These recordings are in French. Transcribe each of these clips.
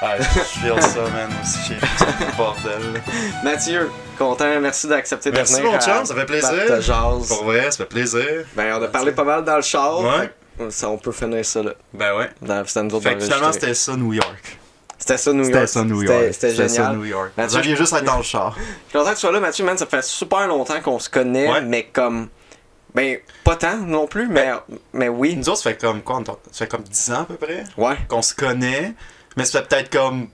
Ah, je feel ça, man. Aussi, j'ai le bordel. Mathieu, content, merci d'accepter de Merci, venir. mon chum, ça fait plaisir. Te jase. Pour vrai, ça fait plaisir. Ben, on a parlé pas mal dans le char. Ouais. Ça, on peut finir ça là. Ben ouais. C'était nous autres Fait que finalement, d'enregistrer. c'était ça, New York. C'était ça, New York. C'était ça, New York. C'était ça, génial. New York. Mathieu, Vous alliez juste être dans le char. Je suis content que tu sois là, Mathieu, man. Ça fait super longtemps qu'on se connaît, Ouais. mais comme. Ben, pas tant non plus, mais oui. Nous autres, ça fait comme quoi? Ça fait comme 10 ans à peu près Ouais. qu'on se connaît. Mais ça fait peut-être comme.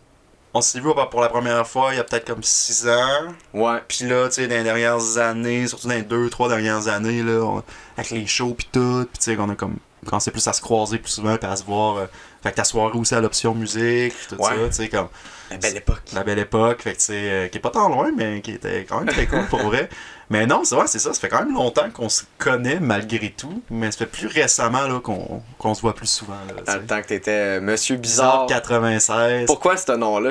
On s'est vu pour la première fois il y a peut-être comme 6 ans. Ouais. Puis là, tu sais, dans les dernières années, surtout dans les 2-3 dernières années, là, avec les shows pis tout, pis tu sais, qu'on a comme commencé plus à se croiser plus souvent pis à se voir. Fait que ta soirée aussi à l'option musique, pis tout Ouais. ça, tu sais, comme. La belle époque. La belle époque, fait que tu sais, qui est pas tant loin, mais qui était quand même très cool pour vrai. Mais non, c'est vrai, c'est ça, ça fait quand même longtemps qu'on se connaît malgré tout, mais ça fait plus récemment là, qu'on se voit plus souvent. Là, tu Dans sais. le temps que t'étais Monsieur Bizarre Bizarre. 96. Pourquoi ce nom-là?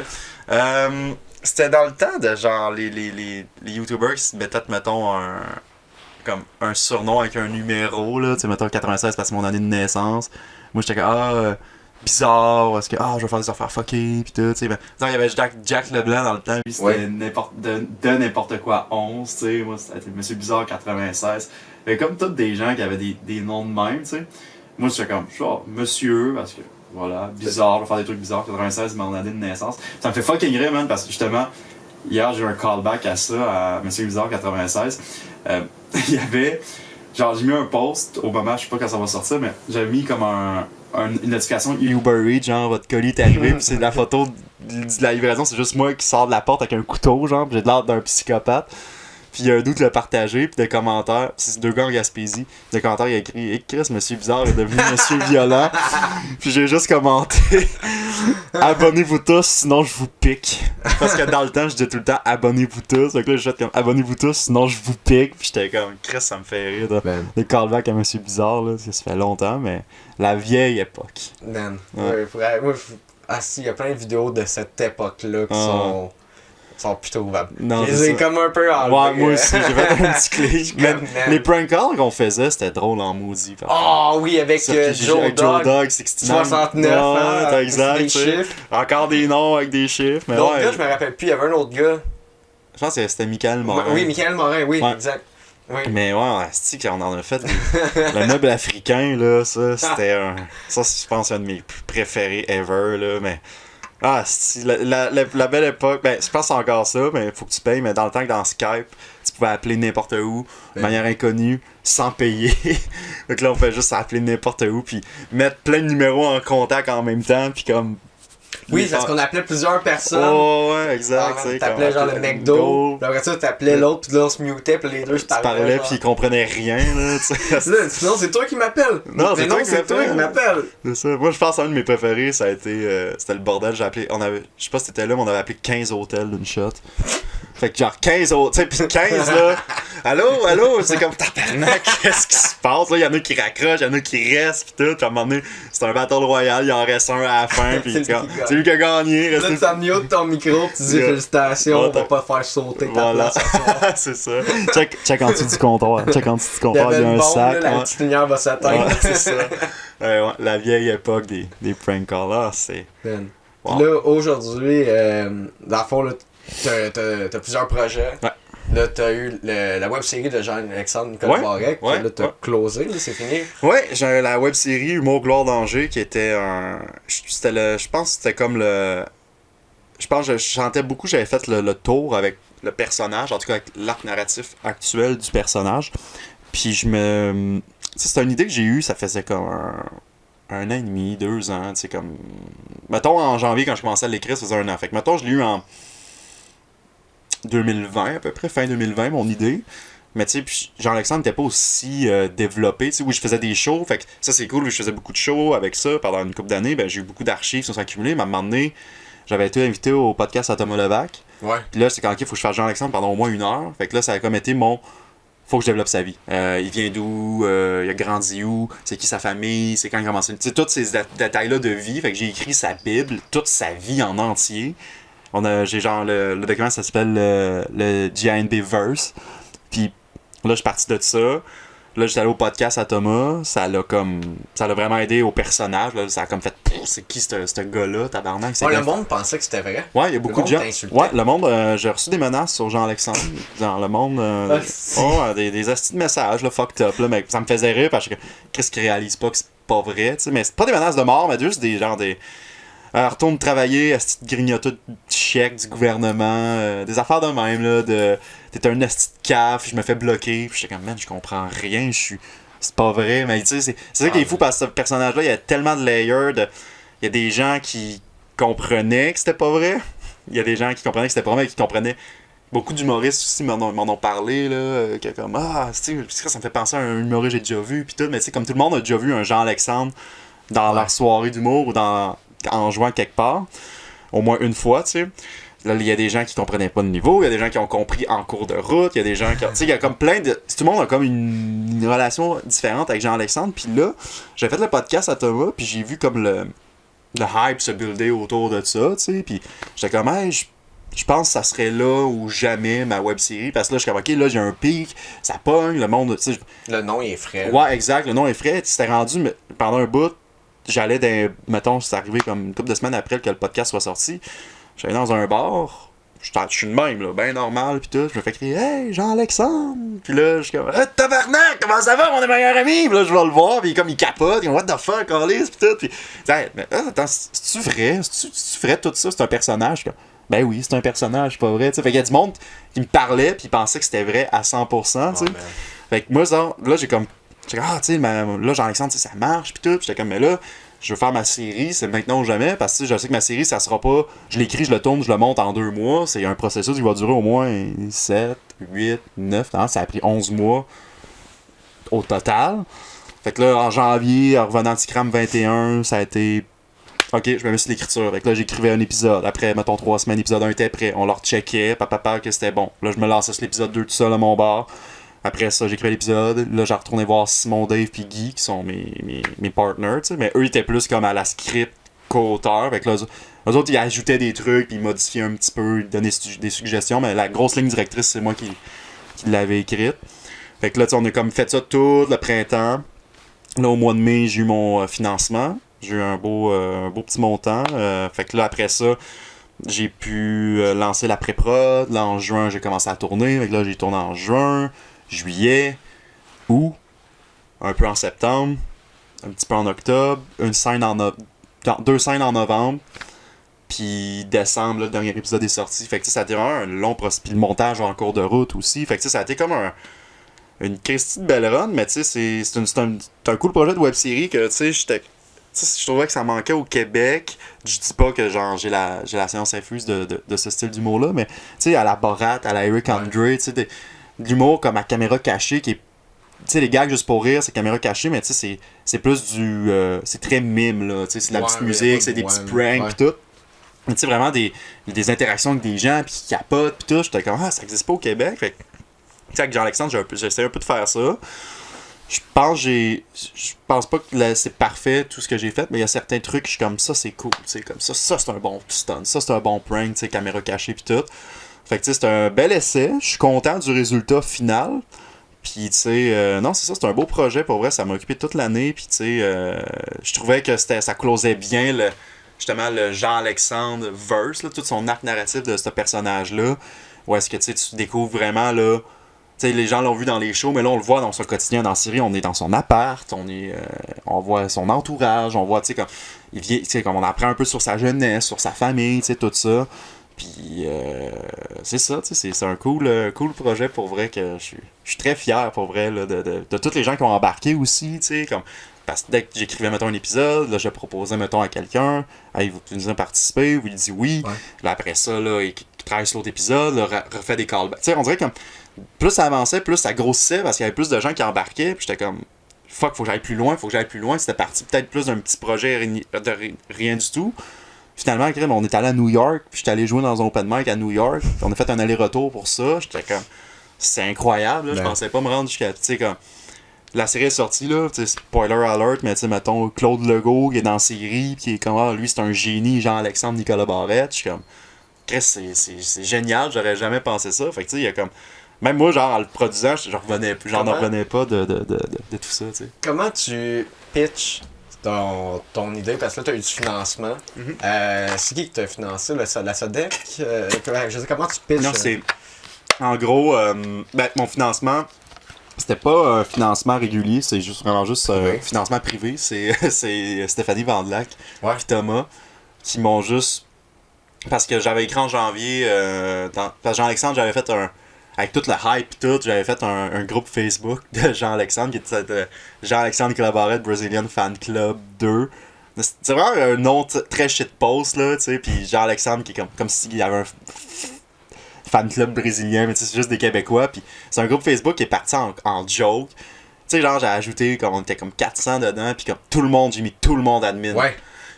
C'était dans le temps de genre les YouTubers qui se mettaient, mettons, comme un surnom avec un numéro, là, tu sais, mettons 96 parce que c'est mon année de naissance. Moi j'étais comme, bizarre, parce que, je vais faire des affaires fuckées, pis tout, tu sais. Ben, il y avait Jack Leblanc dans le temps, lui c'était Ouais. n'importe quoi 11, tu sais. Moi c'était Monsieur Bizarre 96. Fait comme tous des gens qui avaient des noms de même, tu sais. Moi j'étais comme, genre, monsieur, parce que. Voilà, bizarre, je vais faire des trucs bizarres, 96, mon année de naissance. Ça me fait fucking rire, man, parce que justement, hier j'ai eu un callback à ça, à Monsieur Bizarre 96. Il y avait, genre, j'ai mis un post au moment, je sais pas quand ça va sortir, mais j'avais mis comme une notification Uber Eats, genre, votre colis est arrivé, puis c'est la photo de la livraison, c'est juste moi qui sors de la porte avec un couteau, genre, pis j'ai de l'air d'un psychopathe. Puis il y a un doute le partager, puis des commentaires, c'est deux gars en Gaspésie. Des commentaires, il a écrit « Hey Chris, Monsieur Bizarre est devenu Monsieur Violent. » Puis j'ai juste commenté « Abonnez-vous tous, sinon je vous pique. » Parce que dans le temps, je disais tout le temps « Abonnez-vous tous. » Donc là, j'ai fait comme « Abonnez-vous tous, sinon je vous pique. » Puis j'étais comme « Chris, ça me fait rire. » Le callback à Monsieur Bizarre, là, ça fait longtemps, mais la vieille époque. Man. Ouais. Moi, il y a plein de vidéos de cette époque-là qui sont plus trouvables. Non, Je les c'est ai ça. comme un peu enlevés. Ouais, moi aussi, j'ai fait un petit clic. Mais Comme, man. les prank calls qu'on faisait, c'était drôle en maudit. par contre. Ah oui, avec Ça, puis j'ai- Joe avec Dogg. Joe Dogg 69. 69, Ouais, hein, t'as exact. des tu sais. chiffres. Encore des noms avec des chiffres. Mais L'autre ouais, gars, je me rappelle plus, il y avait un autre gars. je pense que c'était Michael Morin. Oui, Michael Morin, oui, Ouais. exact. Oui. Mais ouais, c'est qu'on en a fait. Le meuble africain, là, ça, c'était un. Ça, je pense, un de mes plus préférés ever, là. Mais. La belle époque, ben, je pense que c'est encore ça, mais il faut que tu payes. Mais dans le temps que dans Skype, tu pouvais appeler n'importe où, de manière inconnue, sans payer. Donc là, on fait juste appeler n'importe où, puis mettre plein de numéros en contact en même temps, puis comme. Oui, c'est parce qu'on appelait plusieurs personnes. Oh, ouais, exact. Ah, tu sais, t'appelais comme genre le McDo, puis après ça, t'appelais l'autre, puis là, on se mutait, puis les deux, je Tu parlais, genre. puis ils comprenaient rien, là, tu sais. Là, sinon, c'est toi qui m'appelles. Non, c'est Mais toi non, qui c'est toi m'appelles. qui m'appelles. C'est ça. Moi, je pense qu'un de mes préférés, ça a été. C'était le bordel. J'ai appelé. Je sais pas si t'étais là, mais on avait appelé 15 hôtels d'une shot. Fait que genre 15 hôtels. Tu sais, puis 15 là. Allô, c'est comme tabarnak, qu'est-ce qui se passe? Là, il y en a qui raccrochent, il y en a qui restent, pis tout. Puis à un moment donné, c'est un battle royal, il en reste un à la fin, pis c'est lui qui a gagné. Là, tu t'as mis de ton micro, pis tu dis Yeah. félicitations, Ouais, on va pas faire sauter ta Voilà. place à soir. C'est ça. Check en dessous du comptoir. Check en dessous du Il y comptoir, il y avait a une un bombe, sac. là, la ouais. petite lumière va s'atteindre. Ouais, c'est ça. Ouais, la vieille époque des prank calls, là, c'est. Man. Wow. Puis là, aujourd'hui, dans le fond, là, t'as plusieurs projets. Ouais. Là, t'as eu la web-série de Jean-Alexandre Nicolas Ouais, Barrec. ouais, Là, t'as ouais. closé, là, c'est fini. Ouais, j'ai la web-série Humour Gloire Danger qui était un. Je pense que c'était comme le. Je pense que je chantais beaucoup, j'avais fait le tour avec le personnage, en tout cas avec l'arc narratif actuel du personnage. Puis je me. Tu sais, c'est une idée que j'ai eue, ça faisait comme un an et demi, 2 ans, tu sais, comme. Mettons en janvier quand je commençais à l'écrire, ça faisait un an. Fait que mettons, je l'ai eu en 2020 à peu près, fin 2020, mon idée. Mais tu sais, puis Jean-Alexandre n'était pas aussi développé. Tu sais, oui, je faisais des shows, fait que ça c'est cool, je faisais beaucoup de shows avec ça pendant une couple d'années. Ben, j'ai eu beaucoup d'archives qui se sont accumulées. Mais à un moment donné, j'avais été invité au podcast à Thomas Levac. Ouais. Puis là, c'est quand il faut que je fasse Jean-Alexandre pendant au moins 1 heure. Fait que là, ça a comme été mon. Faut que je développe sa vie. Il vient d'où, il a grandi où, c'est qui sa famille, c'est quand il a commencé. Tu sais, tous ces détails-là de vie. Fait que j'ai écrit sa Bible, toute sa vie en entier. J'ai genre le document, ça s'appelle le GNB Verse. Puis là, je suis parti de ça. Là, j'étais allé au podcast à Thomas, ça l'a vraiment aidé au personnage, là, ça a comme fait, c'est qui ce gars-là, tabarnak? Ouais, le monde pensait que c'était vrai. Ouais, il y a beaucoup de gens. T'insultait. Ouais, le monde, j'ai reçu des menaces sur Jean-Alexandre. Dans le monde, des astis de messages, là, fucked up, là, mais ça me faisait rire parce que qu'est-ce qu'ils réalisent pas que c'est pas vrai, tu sais, mais c'est pas des menaces de mort, mais juste des genre des. Retourne travailler, asti de grignoter de chèques du gouvernement, des affaires de même, là, t'es un asti de caf, je me fais bloquer, puis j'étais comme, man, je comprends rien, c'est pas vrai, mais tu sais, c'est ça qui est fou parce que ce personnage-là, il y a tellement de layers, il y a des gens qui comprenaient que c'était pas vrai, il y a des gens qui comprenaient que c'était pas vrai, mais qui comprenaient. Beaucoup d'humoristes aussi m'en ont parlé, là, que comme, tu sais, ça me fait penser à un humoriste que j'ai déjà vu, pis tout, mais tu sais, comme tout le monde a déjà vu un Jean-Alexandre dans leur soirée d'humour ou en jouant quelque part, au moins une fois, tu sais. Là, il y a des gens qui comprenaient pas le niveau, il y a des gens qui ont compris en cours de route, il y a des gens qui... Tu sais, il y a comme plein de... Tout le monde a comme une relation différente avec Jean-Alexandre, puis là, j'ai fait le podcast à Thomas, puis j'ai vu comme le hype se builder autour de ça, tu sais, puis j'étais comme, hey, je pense que ça serait là ou jamais ma web-série, parce que là, je suis comme, ok, là, j'ai un pic, ça pogne, le monde, tu sais... Le nom, il est frais. Ouais, exact, le nom est frais, c'était rendu, mais pendant un bout, j'allais mettons, c'est arrivé comme une couple de semaines après que le podcast soit sorti, j'allais dans un bar, je suis de même, là, ben normal, pis tout, je me fais crier, hey, Jean-Alexandre, pis là, je suis comme, hey, tabarnak, comment ça va, mon meilleur ami, pis là, je vais le voir, pis comme, il capote, what the fuck, Alice, pis tout, pis, hey, mais attends, c'est-tu vrai, c'est-tu vrai tout ça, c'est un personnage, comme, ben oui, c'est un personnage, c'est pas vrai, tu sais, fait qu'il y a du monde qui me parlait, pis pensait que c'était vrai à 100%, tu sais, fait que moi, ça, là, j'ai comme, ah, tu sais, là, Jean-Alexandre, ça marche, pis tout. Pis j'étais comme, mais là, je veux faire ma série, c'est maintenant ou jamais, parce que je sais que ma série, ça sera pas. Je l'écris, je le tourne, je le monte en 2 mois. C'est un processus qui va durer au moins 7, 8, 9 ans. Ça a pris 11 mois au total. Fait que là, en janvier, en revenant de Scram 21, ça a été. Ok, je me mets sur l'écriture. Fait que là, j'écrivais un épisode. Après, mettons 3 semaines, l'épisode 1 était prêt. On leur checkait, papa, que c'était bon. Là, je me lançais sur l'épisode 2 tout seul à mon bar. Après ça, j'écrivais l'épisode. Là, j'ai retourné voir Simon, Dave puis Guy, qui sont mes partners, tu sais. Mais eux, ils étaient plus comme à la script co-auteur. Fait que là, eux autres, ils ajoutaient des trucs, puis ils modifiaient un petit peu, ils donnaient des suggestions. Mais la grosse ligne directrice, c'est moi qui l'avais écrite. Fait que là, tu sais, on a comme fait ça tout le printemps. Là, au mois de mai, j'ai eu mon financement. J'ai eu un beau petit montant. Fait que là, après ça, j'ai pu lancer la pré-prod. Là, en juin, j'ai commencé à tourner. Fait que là, j'ai tourné en juin, juillet, août, un peu en septembre, un petit peu en octobre, deux scènes en novembre, puis décembre, là, le dernier épisode est sorti. Fait que ça a été vraiment un long processus. Puis le montage en cours de route aussi. Fait que ça a été comme une Christie de belle run, mais tu sais, c'est un cool projet de web-série que, tu sais, je trouvais que ça manquait au Québec. Je dis pas que genre j'ai la science infuse de ce style d'humour-là, mais tu sais, à la Borat, à la Eric Andre, tu sais, de l'humour comme à caméra cachée qui est. Tu sais, les gags juste pour rire, c'est caméra cachée, mais tu sais, c'est plus du. C'est très mime, là. Tu sais, c'est de la petite musique, c'est des petits pranks, pis tout. Mais tu sais, vraiment des interactions avec des gens, pis qui capotent, pis tout. J'étais comme, ça existe pas au Québec. Fait que, tu sais, avec Jean-Alexandre, j'essaie un peu de faire ça. Je pense pas que c'est parfait tout ce que j'ai fait, mais il y a certains trucs, je suis comme ça, c'est cool, tu sais, comme ça c'est un bon stunt, ça c'est un bon prank, tu sais, caméra cachée pis tout. Fait que tu sais, c'est un bel essai, je suis content du résultat final. Puis tu sais, non, c'est ça, c'est un beau projet pour vrai, ça m'a occupé toute l'année, puis tu sais, je trouvais que ça closait bien justement le Jean-Alexandre verse, là, tout son arc narratif de ce personnage-là, où est-ce que tu découvres vraiment là. T'sais, les gens l'ont vu dans les shows, mais là on le voit dans son quotidien dans la série, on est dans son appart, on voit son entourage, on voit comme il vient, comme on apprend un peu sur sa jeunesse, sur sa famille, tout ça. Puis c'est ça, c'est un cool projet pour vrai que je suis très fier pour vrai là, de tous les gens qui ont embarqué aussi, comme parce que dès que j'écrivais mettons un épisode, là je proposais mettons à quelqu'un, hey, vous pouvez participer, vous lui dites oui. Ouais. Là après ça là, il travaille sur l'autre épisode, là, refait des callbacks. On dirait comme plus ça avançait, plus ça grossissait parce qu'il y avait plus de gens qui embarquaient. Puis j'étais comme, fuck, faut que j'aille plus loin. C'était parti peut-être plus d'un petit projet de rien du tout. Finalement, on est allé à New York, puis j'étais allé jouer dans un open mic à New York. On a fait un aller-retour pour ça. J'étais comme, c'est incroyable. Là. Je pensais pas me rendre jusqu'à, tu sais, comme, la série est sortie, là, spoiler alert, mais tu sais, mettons, Claude Legault qui est dans la série, qui est comme, lui, c'est un génie, Jean-Alexandre Nicolas Barrette. Je suis comme, c'est génial, j'aurais jamais pensé ça. Fait que tu sais, il y a comme Même moi, genre, en le produisant, j'en Comment? revenais pas de tout ça, tu sais. Comment tu pitches ton idée? Parce que là, tu as eu du financement. C'est qui t'a financé? La SODEC? Je sais comment tu pitches? Non, c'est... En gros, mon financement, c'était pas un financement régulier, c'est vraiment juste un financement privé. C'est Stéphanie Vandelac et Thomas qui m'ont juste... Parce que j'avais écrit en janvier, parce que Jean-Alexandre, j'avais fait avec toute la hype et tout, j'avais fait un groupe Facebook de Jean-Alexandre qui était Jean-Alexandre collaborait de Brazilian Fan Club 2. C'est vraiment un nom très shitpost, là, tu sais, puis Jean-Alexandre qui est comme s'il y avait un fan club brésilien, mais c'est juste des Québécois, puis c'est un groupe Facebook qui est parti en joke. Tu sais, genre, j'ai ajouté, comme on était comme 400 dedans, puis comme j'ai mis tout le monde admin. Ouais.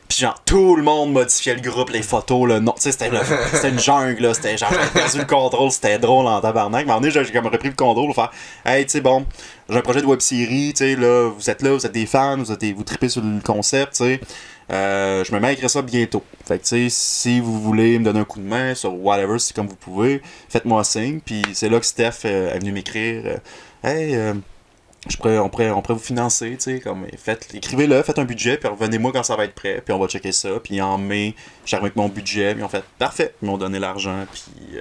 Puis genre, tout le monde modifiait le groupe, les photos, le nom. Tu sais, c'était une jungle, là. C'était genre, j'avais perdu le contrôle, c'était drôle en tabarnak. Mais à un moment donné, j'ai comme repris le contrôle pour faire, hey, tu sais, bon, j'ai un projet de web-série, tu sais, là, vous êtes des fans, vous tripez sur le concept, tu sais. Je me mets à écrire ça bientôt. Fait que, tu sais, si vous voulez me donner un coup de main sur whatever, c'est comme vous pouvez, faites-moi signe. Puis c'est là que Steph est venu m'écrire, hey, on pourrait vous financer, tu sais, comme, écrivez-le, faites un budget, puis revenez-moi quand ça va être prêt, puis on va checker ça. Puis en mai, j'arrive avec mon budget, puis ils ont fait, parfait, ils m'ont donné l'argent, puis...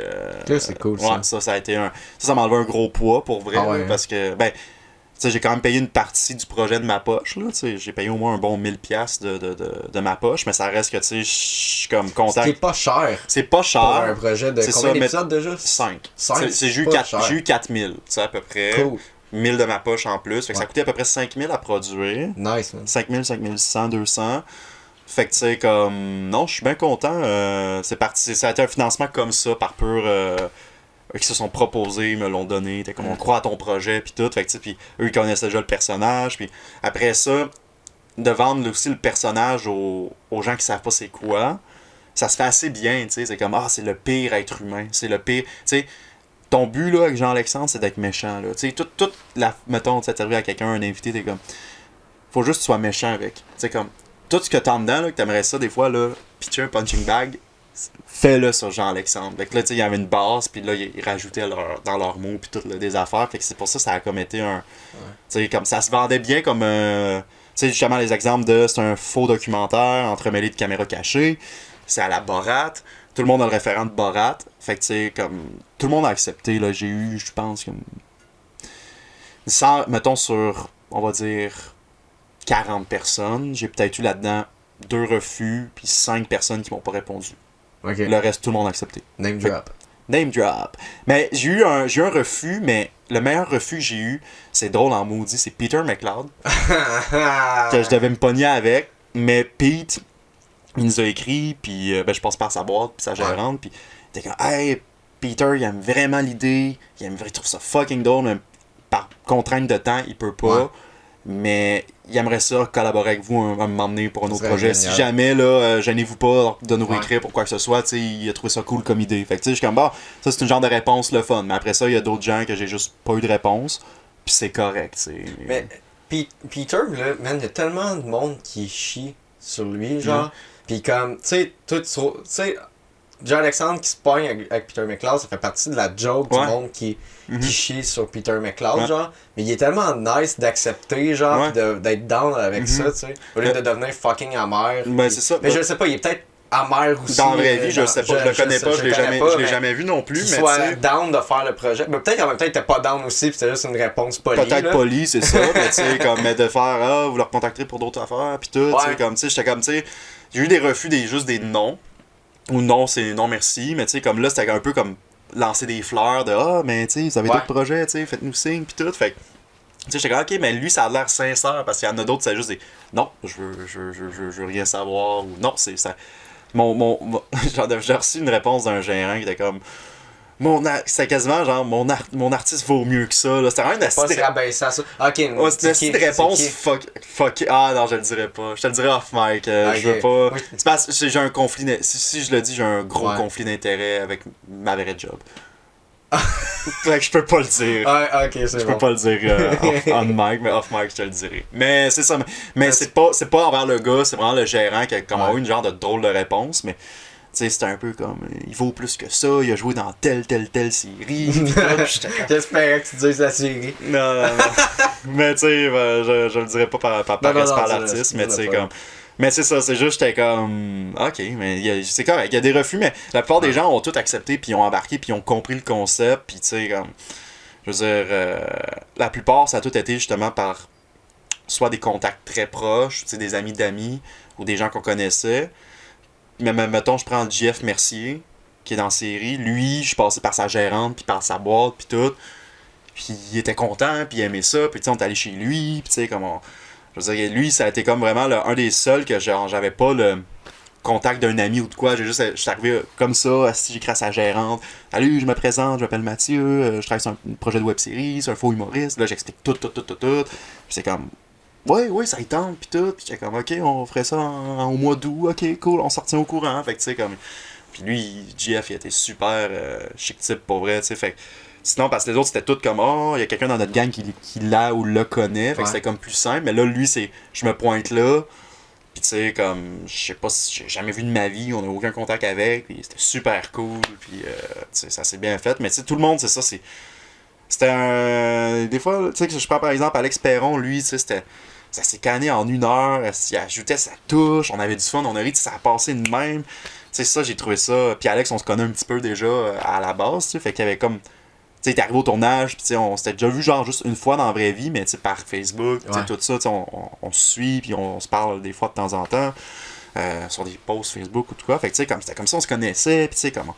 c'est cool, ça. Ouais, ça a été ça m'a enlevé un gros poids, pour vrai, là, parce que, tu sais, j'ai quand même payé une partie du projet de ma poche, là, tu sais, j'ai payé au moins un bon 1000$ de ma poche, mais ça reste que, tu sais, je suis comme content. C'est pas cher. C'est pas cher. Pour un projet de combien d'épisodes déjà? 5. 5. J'ai eu 4000, tu sais, à peu près. Cool. 1000 de ma poche en plus. Fait que ça coûtait à peu près 5000 à produire. Nice, man. 5000, 5100, 200. Fait que tu sais, comme... Non, je suis bien content. C'est parti. Ça a été un financement comme ça, par pur... qui se sont proposés, ils me l'ont donné. T'es comme, on croit à ton projet, puis tout. Fait que tu sais, puis eux, ils connaissaient déjà le personnage. Puis après ça, de vendre aussi le personnage aux gens qui savent pas c'est quoi, ça se fait assez bien, tu sais. C'est comme, c'est le pire être humain. C'est le pire... Tu sais, ton but, là, avec Jean-Alexandre, c'est d'être méchant, là. Tu sais, mettons, tu sais, t'arrives à quelqu'un, un invité, t'es comme... Faut juste que tu sois méchant avec. Tu sais, comme... Tout ce que t'as en dedans, là, que t'aimerais ça, des fois, là, pitcher un punching bag, fais-le sur Jean-Alexandre. Fait que là, tu sais, il y avait une base, puis là, ils rajoutaient dans leurs mots, puis tout, là, des affaires. Fait que c'est pour ça que ça a comme été un... Tu sais, comme ça se vendait bien comme... tu sais, justement, les exemples de... C'est un faux documentaire entremêlé de caméras cachées. C'est à la Borat. Tout le monde a le référent de Borat. Fait que, tu sais, comme... Tout le monde a accepté, là. J'ai eu, je pense, comme... Mettons, sur, on va dire, 40 personnes, j'ai peut-être eu là-dedans 2 refus, puis 5 personnes qui m'ont pas répondu. Okay. Le reste, tout le monde a accepté. Name drop. Name drop. Mais j'ai eu un refus, mais le meilleur refus que j'ai eu, c'est drôle en maudit, c'est Peter McLeod. Que je devais me pogner avec. Mais Pete... Il nous a écrit, puis je passe par sa boîte, puis sa gérante, puis il était comme, hey, Peter, il aime vraiment l'idée, il trouve ça fucking drôle, mais par contrainte de temps, il peut pas, mais il aimerait ça collaborer avec vous à m'emmener pour un autre projet. Génial. Si jamais, là, gênez-vous pas de nous réécrire pour quoi que ce soit, tu sais, il a trouvé ça cool comme idée. Fait que tu sais, je suis comme, ça c'est une genre de réponse le fun, mais après ça, il y a d'autres gens que j'ai juste pas eu de réponse, puis c'est correct, tu sais. Mais Peter, là, man, il y a tellement de monde qui chie sur lui, genre. Pis comme, tu sais, Jean-Alexandre qui se pogne avec Peter McLeod, ça fait partie de la joke du monde qui chie sur Peter McLeod, genre. Mais il est tellement nice d'accepter, genre, pis d'être down avec ça, tu sais. Au lieu de devenir fucking amer. Ben, c'est ça. Mais je sais pas, il est peut-être amer aussi. Dans la vraie vie, je sais pas, je le connais pas, je l'ai jamais vu non plus. Qu'il soit down de faire le projet. Mais peut-être qu'en même temps, il était pas down aussi, pis c'était juste une réponse polie. Peut-être poli, c'est ça, mais tu sais, comme de faire, vous le recontacterez pour d'autres affaires, pis tout, tu sais, comme, tu sais, j'étais comme, tu sais, j'ai eu des refus, juste des noms. Ou non, c'est non merci, mais tu sais, comme là, c'était un peu comme lancer des fleurs de mais tu sais, vous avez d'autres projets, tu sais, faites-nous signe, pis tout. Fait que, tu sais, j'étais comme, ok, mais lui, ça a l'air sincère, parce qu'il y en a d'autres, c'est juste des non, je veux rien savoir, ou non, c'est ça. J'ai reçu une réponse d'un gérant qui était comme, c'était quasiment genre, mon artiste vaut mieux que ça, là. C'était vraiment une c'était une réponse fuck. Ah non, je le dirais pas. Je te le dirais off mic. Je veux pas. C'est parce que j'ai un conflit. Si je le dis, j'ai un gros conflit d'intérêt avec ma vraie job. Fait que je peux pas le dire. Je peux pas le dire on mic, mais off mic, je te le dirai. Mais c'est ça. Mais c'est pas envers le gars, c'est vraiment le gérant qui a comme eu une genre de drôle de réponse. Mais sais, c'était un peu comme, il vaut plus que ça, il a joué dans telle série. Pis tout, pis j'étais comme, J'espérais que tu dises la série. non. Mais tu sais, je le dirais pas par respect à l'artiste, mais tu sais, comme. Mais c'est ça, c'est juste, j'étais comme. Ok, mais c'est correct, il y a des refus, mais la plupart des gens ont tout accepté, puis ont embarqué, puis ont compris le concept, puis tu sais, comme. Je veux dire, la plupart, ça a tout été justement par soit des contacts très proches, tu sais, des amis d'amis, ou des gens qu'on connaissait. Mais mettons, je prends JF Mercier, qui est dans la série. Lui, je suis passé par sa gérante, puis par sa boîte, puis tout. Puis il était content, puis il aimait ça, puis tu sais, on est allé chez lui, puis tu sais, comment. Je veux dire, lui, ça a été comme vraiment un des seuls que genre, j'avais pas le contact d'un ami ou de quoi. Je suis arrivé comme ça, si j'écris à sa gérante. Salut, je me présente, je m'appelle Mathieu, je travaille sur un projet de web-série, c'est un faux humoriste. Là, j'explique tout. Puis c'est comme. Oui, ça y tente, pis tout. Pis j'étais comme, ok, on ferait ça au mois d'août, ok, cool, on sortit au courant. Fait que, tu sais, comme. Pis lui, GF, il était super chic type pour vrai, tu sais. Fait que, sinon, parce que les autres, c'était tout comme, oh, il y a quelqu'un dans notre gang qui l'a ou le connaît. Fait que c'était comme plus simple. Mais là, lui, c'est, je me pointe là. Pis, tu sais, comme, je sais pas si j'ai jamais vu de ma vie, on a aucun contact avec. Pis c'était super cool. Pis, tu sais, ça s'est bien fait. Mais, tu sais, tout le monde, c'est ça, c'était un. Des fois, tu sais, que je prends par exemple Alex Perron, lui, tu sais, c'était. Ça s'est canné en 1 heure, il ajoutait sa touche, on avait du fun, on a ri, ça a passé de même. Tu sais, ça, j'ai trouvé ça. Puis Alex, on se connaît un petit peu déjà à la base, tu sais, fait qu'il y avait comme. Tu sais, il est arrivé au tournage, puis tu sais, on s'était déjà vu genre juste une fois dans la vraie vie, mais tu sais, par Facebook, tu sais, tout ça, tu sais, on se suit, puis on se parle des fois de temps en temps, sur des posts Facebook ou tout quoi. Fait que tu sais, c'était comme ça, on se connaissait, puis tu sais, comme.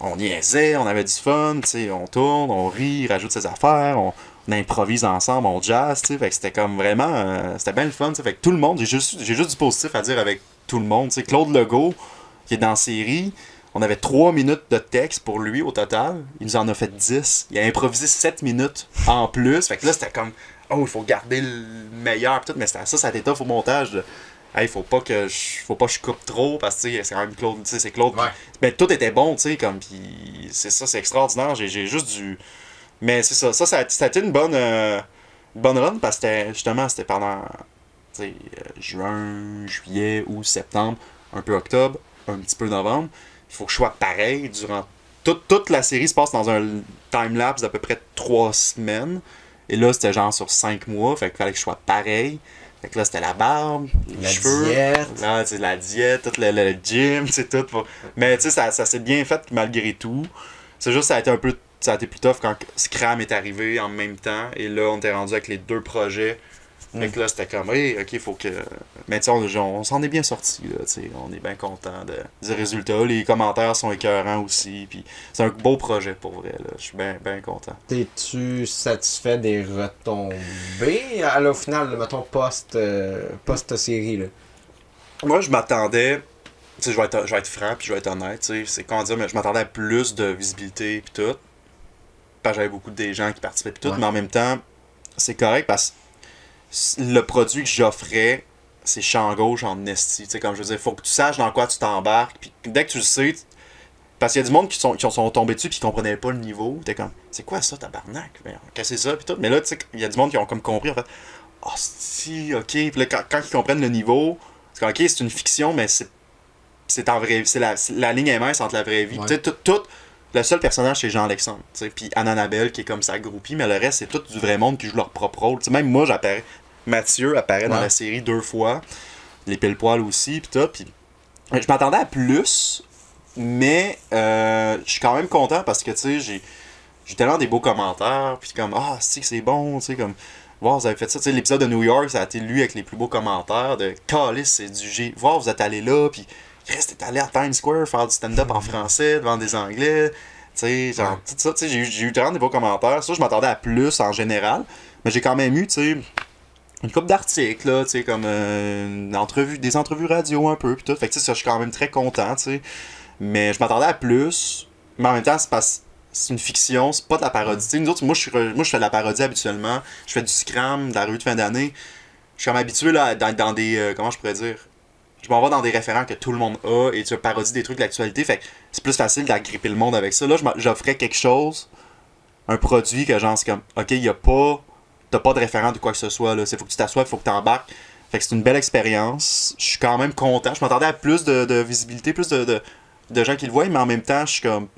On niaisait, on avait du fun, tu sais, on tourne, on rit, il rajoute ses affaires, on improvise ensemble, on jazz, tu sais, fait que c'était comme vraiment, c'était bien le fun, tu sais, fait que tout le monde, j'ai juste du positif à dire avec tout le monde, tu sais, Claude Legault, qui est dans la série, on avait 3 minutes de texte pour lui au total, il nous en a fait 10, il a improvisé 7 minutes en plus, fait que là, c'était comme, oh, il faut garder le meilleur, pis tout, mais ça a été tough au montage, de, hey, faut pas que je coupe trop parce que c'est quand même Claude, tu sais, c'est Claude. Ouais. Ben tout était bon, tu sais, comme pis c'est extraordinaire, j'ai juste du. Mais c'est ça a été une bonne run parce que c'était pendant tu sais juin, juillet, août, septembre, un peu octobre, un petit peu novembre. Il faut que je sois pareil durant toute la série se passe dans un time-lapse d'à peu près 3 semaines. Et là, c'était genre sur 5 mois, fait qu'il fallait que je sois pareil. Fait que là, c'était la barbe, les cheveux. Diète. Là, tu sais, la diète, tout le gym, c'est tout. Mais tu sais, ça s'est bien fait malgré tout. C'est juste ça a été plus tough quand Scram est arrivé en même temps. Et là, on était rendu avec les 2 projets. Fait que là, c'était comme, hey, ok, faut que. Mais tu sais, on s'en est bien sorti, là, tu sais. On est bien content du résultat. Les commentaires sont écœurants aussi. Puis c'est un beau projet pour vrai, là. Je suis bien content. T'es-tu satisfait des retombées au final, mettons, post-série, là? Moi, je m'attendais. Tu sais, je vais être franc, puis je vais être honnête, tu sais. C'est comment dire, mais je m'attendais à plus de visibilité, puis tout. Parce que j'avais beaucoup de gens qui participaient, puis tout. Ouais. Mais en même temps, c'est correct parce que le produit que j'offrais, c'est champ gauche en esti. Tu sais, comme je veux dire, faut que tu saches dans quoi tu t'embarques. Puis dès que tu le sais, parce qu'il y a du monde qui sont tombés dessus puis qui comprenaient pas le niveau. T'es comme, c'est quoi ça, tabarnak? Qu'est-ce que c'est ça? Puis tout. Mais là, tu sais, il y a du monde qui ont comme compris, en fait. Ah, si, ok. Puis là, quand ils comprennent le niveau, c'est comme, ok, c'est une fiction, mais c'est en vrai. C'est la ligne est mince entre la vraie vie. Ouais. Tu sais, tout. Le seul personnage, c'est Jean-Alexandre. Puis Anne-Annabelle, qui est comme sa groupie, mais le reste, c'est tout du vrai monde qui joue leur propre rôle. T'sais, même moi, j'apparais. Mathieu apparaît dans la série 2 fois. Les pile-poils aussi, pis tout. Pis je m'attendais à plus, mais je suis quand même content parce que, tu sais, j'ai tellement des beaux commentaires, puis comme, ah, c'est bon, tu sais, comme, wow, vous avez fait ça. Tu sais, l'épisode de New York, ça a été lu avec les plus beaux commentaires de Calice, c'est du G. Wow, vous êtes allé là, puis Chris, t'es allé à Times Square faire du stand-up en français devant des Anglais. Tu sais, genre, tout ça, tu sais, j'ai eu tellement des beaux commentaires. Ça, je m'attendais à plus en général, mais j'ai quand même eu, tu sais, une couple d'articles, là, tu sais, comme des entrevues radio un peu, pis tout. Fait que, tu sais, ça, je suis quand même très content, tu sais. Mais je m'attendais à plus. Mais en même temps, c'est une fiction, c'est pas de la parodie. T'sais, nous autres, moi, je fais de la parodie habituellement. Je fais du scram, de la revue de fin d'année. Je suis comme habitué, là, dans des. Comment je pourrais dire? Je m'en vais dans des référents que tout le monde a et tu parodies des trucs de l'actualité. Fait que c'est plus facile d'agripper le monde avec ça. Là, j'offrais quelque chose, un produit que, genre, c'est comme, ok, y a pas. T'as pas de référent de quoi que ce soit, là. Faut que tu t'assoies, faut que t'embarques. Fait que c'est une belle expérience. Je suis quand même content. Je m'attendais à plus de visibilité, plus de de gens qui le voient, mais en même temps, je suis comme.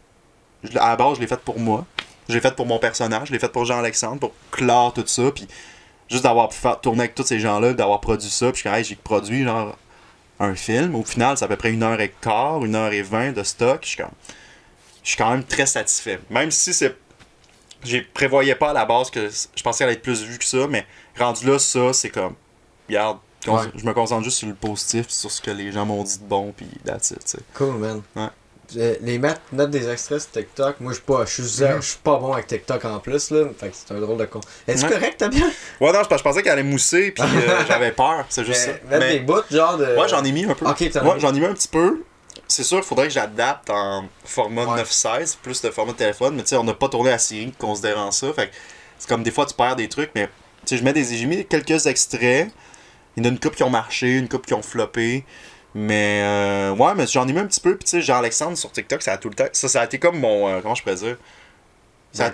À la base, je l'ai fait pour moi. Je l'ai fait pour mon personnage, je l'ai fait pour Jean-Alexandre, pour clore tout ça, puis juste d'avoir pu faire tourner avec tous ces gens-là, d'avoir produit ça, puis hey, j'ai produit genre un film. Au final, c'est à peu près 1h15, 1h20 de stock. Je suis quand même très satisfait. Même si c'est. Je prévoyais pas à la base que je pensais qu'elle allait être plus vue que ça, mais rendu là, ça, c'est comme. Regarde, je me concentre juste sur le positif, sur ce que les gens m'ont dit de bon, puis that's it, t'sais. Cool, man. Ouais. Mettre des extraits sur TikTok, moi je suis pas bon avec TikTok en plus, là. Fait que c'est un drôle de con. Est-ce correct, t'as bien? Ouais, non, je pensais qu'elle allait mousser, puis j'avais peur, c'est juste ça. Mettre des bouts, genre de. Ouais, j'en ai mis un peu. Ok, ouais, j'en ai mis un petit peu. C'est sûr qu'il faudrait que j'adapte en format 9:16, plus de format de téléphone, mais tu sais, on n'a pas tourné la série considérant ça. Fait que c'est comme des fois tu perds des trucs, mais tu sais, j'ai mis quelques extraits. Il y en a une couple qui ont marché, une couple qui ont floppé. Mais ouais, mais j'en ai mis un petit peu. Puis tu sais, Jean-Alexandre sur TikTok, ça a tout le temps. Ça a été comme mon. Comment je pourrais dire? Ça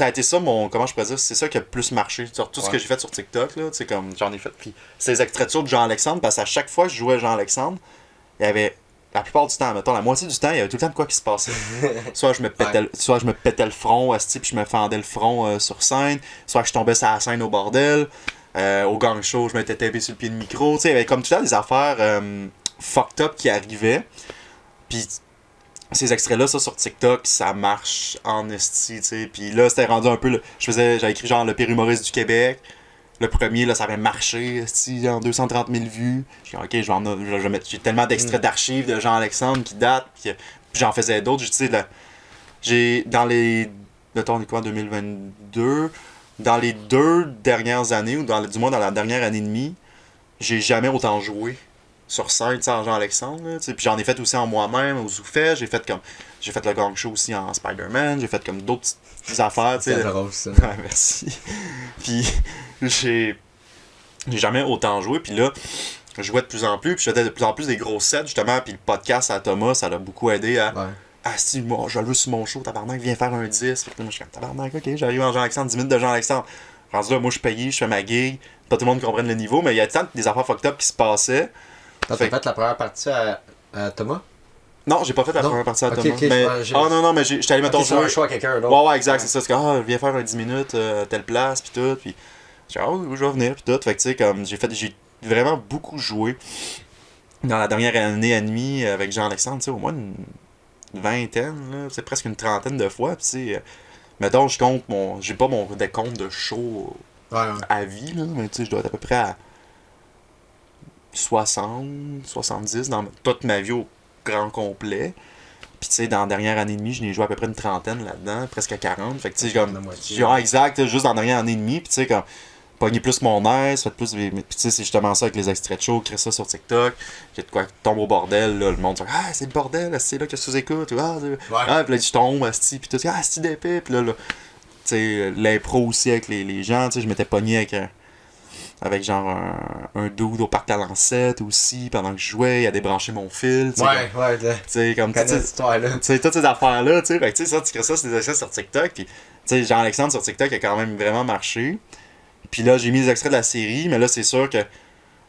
a été ça mon. Comment je pourrais dire? C'est ça qui a le plus marché sur tout ce que j'ai fait sur TikTok. Là, tu sais, comme j'en ai fait. Puis c'est les extraits de Jean-Alexandre, parce qu'à chaque fois que je jouais Jean-Alexandre, il y avait. La plupart du temps, mettons, la moitié du temps, il y avait tout le temps de quoi qui se passait. Soit je me pétais le front, puis je me fendais le front sur scène, soit je tombais sur la scène au bordel, au gang show, je m'étais tapé sur le pied de micro. Il y avait comme tout le temps des affaires fucked up qui arrivaient. Puis ces extraits-là, ça sur TikTok, ça marche en esti, tu sais. Puis là, c'était rendu un peu. J'avais écrit genre le pire humoriste du Québec. Le premier, là, ça avait marché, en 230 000 vues. J'ai dit, ok, je vais mettre. J'ai tellement d'extraits d'archives de Jean-Alexandre qui datent, puis j'en faisais d'autres. J'ai dans les. Mettons, on est quoi, 2022? Dans les 2 dernières années, ou du moins dans la dernière année et demie, j'ai jamais autant joué sur scène, tu sais, en Jean-Alexandre. Là, puis j'en ai fait aussi en moi-même, au Zoufet. J'ai fait le gang show aussi en Spider-Man. J'ai fait comme d'autres petites affaires, tu sais. C'est drôle, ça. Ouais, merci. Puis j'ai jamais autant joué. Puis là, je jouais de plus en plus. Puis je faisais de plus en plus des gros sets, justement. Puis le podcast à Thomas, ça l'a beaucoup aidé à. Ouais. Ah, si, moi, je le veux sur mon show, tabarnak, viens faire un 10. Fait que moi, je suis comme, tabarnak, ok, j'arrive en Jean-Alexandre, 10 minutes de Jean-Alexandre. Rendu là, moi, je suis payé, je fais ma gig. Pas tout le monde comprenne le niveau, mais il y a tant des affaires fucked up qui se passaient. T'as fait la première partie à Thomas? Non, j'ai pas fait la première partie à Thomas. Okay, mais... non, mais j'étais allé, mettons, jouer. un choix à quelqu'un d'autre. Ouais, exact, c'est ça. C'est que, viens faire un 10 minutes, telle place, pis tout. Pis, je vais venir, pis tout. Fait que, tu sais, comme, j'ai vraiment beaucoup joué dans la dernière année et demie avec Jean-Alexandre, tu sais, au moins une vingtaine, là, c'est presque une trentaine de fois. Pis, tu sais, mettons, j'ai pas mon décompte de show à vie, là, mais tu sais, je dois être à peu près à 60, 70 dans toute ma vie au grand complet. Puis tu sais, dans la dernière année et demie, je n'ai joué à peu près une trentaine là-dedans, presque à 40. Fait que tu sais, comme. Exact, juste dans la dernière année et demie. Puis tu sais, comme. Pogner plus mon air, fait plus. Puis tu sais, c'est justement ça avec les extraits de show, créer ça sur TikTok. J'ai de quoi tombe au bordel, là. Le monde dit, ah, c'est le bordel, c'est là que tu écoutes. Ah, puis là, je tombe, asti, puis tout, ah, c'est d'épée. Puis là, tu sais, l'impro aussi avec les gens, tu sais, je m'étais pogné avec genre un dude au parc Talancette aussi, pendant que je jouais, il a débranché mon fil. Tu sais, comme tu sais, toutes ces affaires-là, tu sais, fait que tu sais, ça, tu crées ça, c'est des extraits sur TikTok, puis tu sais, Jean-Alexandre sur TikTok a quand même vraiment marché. Puis là, j'ai mis les extraits de la série, mais là, c'est sûr que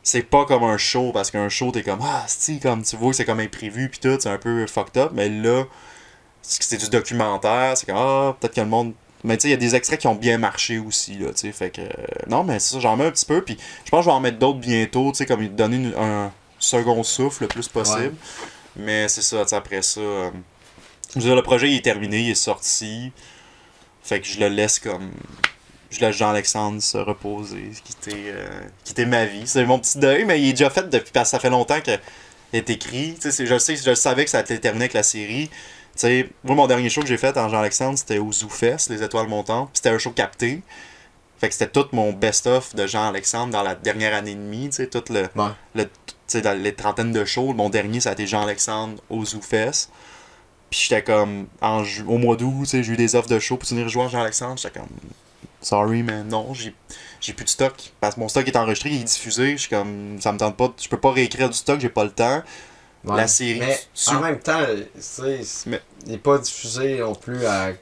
c'est pas comme un show, parce qu'un show, t'es comme, ah, c'est comme, tu vois que c'est comme imprévu, puis tout, c'est un peu fucked up, mais là, c'est du documentaire, c'est comme, ah, peut-être que le monde. Mais tu sais, il y a des extraits qui ont bien marché aussi, là, tu sais, fait que... non, mais c'est ça, j'en mets un petit peu, puis je pense que je vais en mettre d'autres bientôt, tu sais, comme donner un second souffle le plus possible. Ouais. Mais c'est ça, tu sais, après ça... je veux dire, le projet, il est terminé, il est sorti, fait que je le laisse comme... Je laisse Jean-Alexandre se reposer, quitter ma vie. C'est mon petit deuil, mais il est déjà fait depuis, parce que ça fait longtemps qu'il est écrit, tu sais, je savais que ça allait terminer avec la série. Tu sais, moi, mon dernier show que j'ai fait en Jean-Alexandre, c'était au Zoufest, les Étoiles Montantes. Puis c'était un show capté. Fait que c'était tout mon best-of de Jean-Alexandre dans la dernière année et demie. Tu sais, tout tu sais, dans les trentaines de shows. Mon dernier, ça a été Jean-Alexandre au Zoufest. Puis j'étais comme, au mois d'août, tu sais, j'ai eu des offres de show pour venir jouer en Jean-Alexandre. J'étais comme, sorry, mais non, j'ai plus de stock. Parce que mon stock est enregistré, il est diffusé. Je suis comme, ça me tente pas, je peux pas réécrire du stock, j'ai pas le temps. Ouais. La série. Mais en même temps, il n'est pas diffusé non plus à